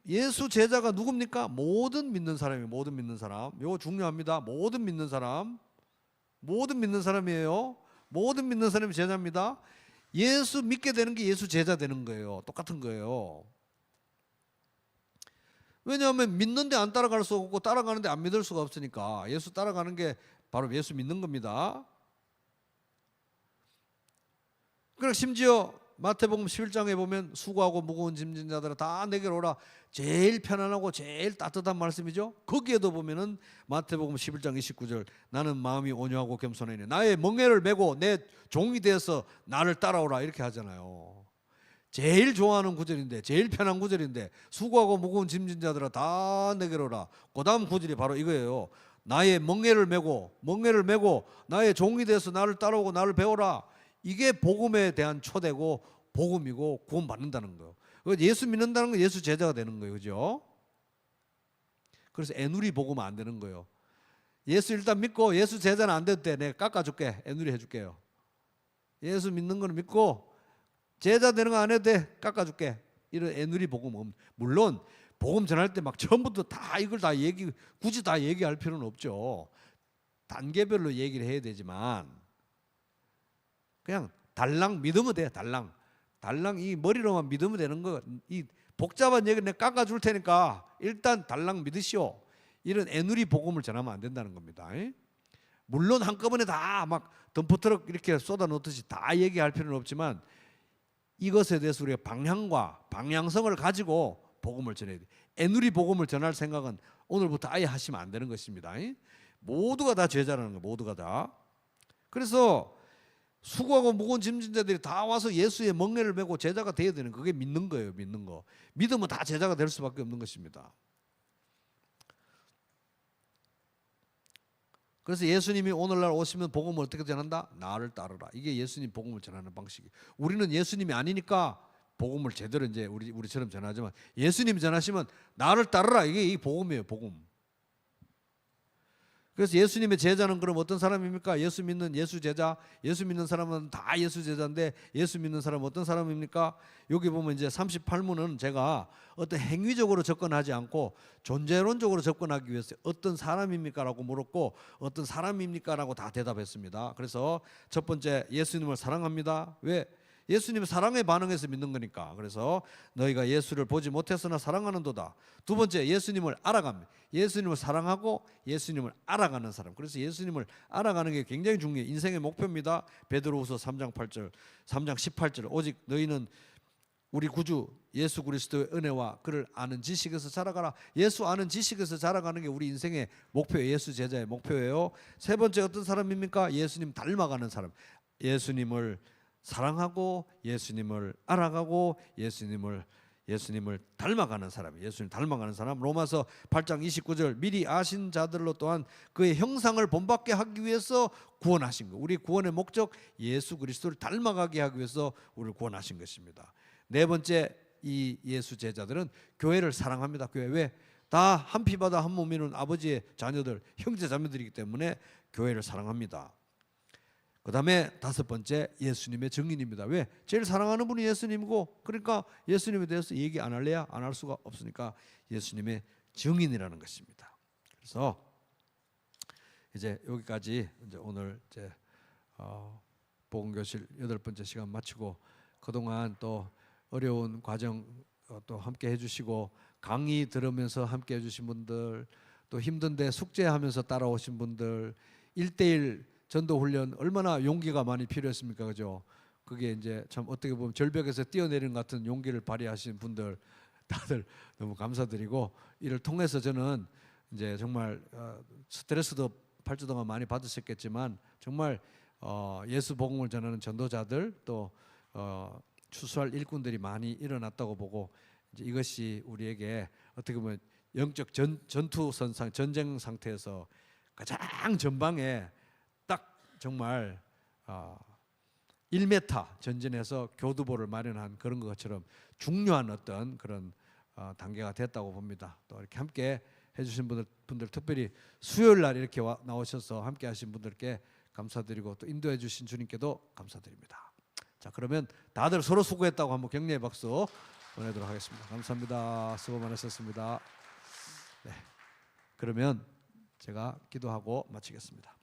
예수 제자가 누굽니까? 모든 믿는 사람이에요. 모든 믿는 사람. 이거 중요합니다. 모든 믿는 사람. 모든 믿는 사람이에요. 모든 믿는 사람이 제자입니다. 예수 믿게 되는 게 예수 제자 되는 거예요. 똑같은 거예요. 왜냐하면 믿는데 안 따라갈 수 없고 따라가는데 안 믿을 수가 없으니까 예수 따라가는 게 바로 예수 믿는 겁니다. 그리고 심지어 마태복음 11장에 보면 수고하고 무거운 짐진 자들아 다 내게로 오라, 제일 편안하고 제일 따뜻한 말씀이죠. 거기에도 보면은 마태복음 11장 29절, 나는 마음이 온유하고 겸손하니 나의 멍에를 메고 내 종이 되어서 나를 따라오라, 이렇게 하잖아요. 제일 좋아하는 구절인데, 제일 편한 구절인데, 수고하고 무거운 짐진 자들아 다 내게로 오라. 그 다음 구절이 바로 이거예요. 나의 멍에를 메고 나의 종이 되어서 나를 따라오고 나를 배워라. 이게 복음에 대한 초대고 복음이고 구원받는다는 거예요. 예수 믿는다는 건 예수 제자가 되는 거예요. 그죠? 그래서 애누리 복음은 안 되는 거예요. 예수 일단 믿고 예수 제자는 안 돼도 돼. 내가 깎아줄게. 애누리 해줄게요. 예수 믿는 건 믿고 제자 되는 거 안 해도 돼. 깎아줄게. 이런 애누리 복음 없는. 물론 복음 전할 때 막 처음부터 다 이걸 다 굳이 다 얘기할 필요는 없죠. 단계별로 얘기를 해야 되지만 그냥 달랑 믿으면 돼. 달랑 이 머리로만 믿으면 되는 거. 이 복잡한 얘기는 내가 깎아줄 테니까 일단 달랑 믿으시오. 이런 애누리 복음을 전하면 안 된다는 겁니다. 물론 한꺼번에 다 막 덤프트럭 이렇게 쏟아 놓듯이 다 얘기할 필요는 없지만 이것에 대해서 우리가 방향과 방향성을 가지고 복음을 전해야 돼. 애누리 복음을 전할 생각은 오늘부터 아예 하시면 안 되는 것입니다. 모두가 다 제자라는 거, 모두가 다. 그래서 수고하고 무거운 짐진 자들이 다 와서 예수의 멍에를 메고 제자가 되어야 되는, 그게 믿는 거예요. 믿는 거. 믿으면 다 제자가 될 수밖에 없는 것입니다. 그래서 예수님이 오늘날 오시면 복음을 어떻게 전한다? 나를 따르라. 이게 예수님 복음을 전하는 방식이에요. 우리는 예수님이 아니니까 복음을 제대로 이제 우리처럼 전하지만 예수님이 전하시면 나를 따르라. 이게 이 복음이에요. 복음. 그래서 예수님의 제자는 그럼 어떤 사람입니까? 예수 믿는 예수 제자. 예수 믿는 사람은 다 예수 제자인데 예수 믿는 사람은 어떤 사람입니까? 여기 보면 이제 38문은 제가 어떤 행위적으로 접근하지 않고 존재론적으로 접근하기 위해서 어떤 사람입니까? 라고 물었고 어떤 사람입니까? 라고 다 대답했습니다. 그래서 첫 번째, 예수님을 사랑합니다. 왜? 예수님 사랑에 반응해서 믿는 거니까. 그래서 너희가 예수를 보지 못했으나 사랑하는도다. 두 번째, 예수님을 알아갑니다. 예수님을 사랑하고 예수님을 알아가는 사람. 그래서 예수님을 알아가는 게 굉장히 중요해요. 인생의 목표입니다. 베드로후서 3장 8절, 3장 18절. 오직 너희는 우리 구주 예수 그리스도의 은혜와 그를 아는 지식에서 자라가라. 예수 아는 지식에서 자라가는 게 우리 인생의 목표예요. 예수 제자의 목표예요. 세 번째, 어떤 사람입니까? 예수님 닮아가는 사람. 예수님을 사랑하고 예수님을 알아가고 예수님을 닮아가는 사람. 예수님 닮아가는 사람. 로마서 8장 29절, 미리 아신 자들로 또한 그의 형상을 본받게 하기 위해서 구원하신 것. 우리 구원의 목적, 예수 그리스도를 닮아가게 하기 위해서 우리를 구원하신 것입니다. 네 번째, 이 예수 제자들은 교회를 사랑합니다. 교회. 왜? 다 한 피바다 한 몸이는 아버지의 자녀들, 형제 자매들이기 때문에 교회를 사랑합니다. 그 다음에 다섯 번째, 예수님의 증인입니다. 왜? 제일 사랑하는 분이 예수님이고, 그러니까 예수님에 대해서 얘기 안 할래야 안 할 수가 없으니까 예수님의 증인이라는 것입니다. 그래서 이제 여기까지 이제 오늘 이제 복음교실 8번째 시간 마치고, 그동안 또 어려운 과정 또 함께 해주시고, 강의 들으면서 함께 해주신 분들, 또 힘든데 숙제하면서 따라오신 분들, 1:1 전도훈련 얼마나 용기가 많이 필요했습니까? 그죠? 그게 이제 참 어떻게 보면 절벽에서 뛰어내리는 같은 용기를 발휘하신 분들 다들 너무 감사드리고, 이를 통해서 저는 이제 정말 스트레스도 8주 동안 많이 받으셨겠지만 정말 예수 복음을 전하는 전도자들, 또 추수할 일꾼들이 많이 일어났다고 보고, 이제 이것이 우리에게 어떻게 보면 영적 전투선상, 전쟁 상태에서 가장 전방에 딱 정말 1m 전진해서 교두보를 마련한 그런 것처럼 중요한 어떤 그런 단계가 됐다고 봅니다. 또 이렇게 함께 해주신 분들 특별히 수요일 날 이렇게 나오셔서 함께 하신 분들께 감사드리고, 또 인도해 주신 주님께도 감사드립니다. 자, 그러면 다들 서로 수고했다고 한번 격려의 박수 보내도록 하겠습니다. 감사합니다. 수고 많으셨습니다. 네, 그러면 제가 기도하고 마치겠습니다.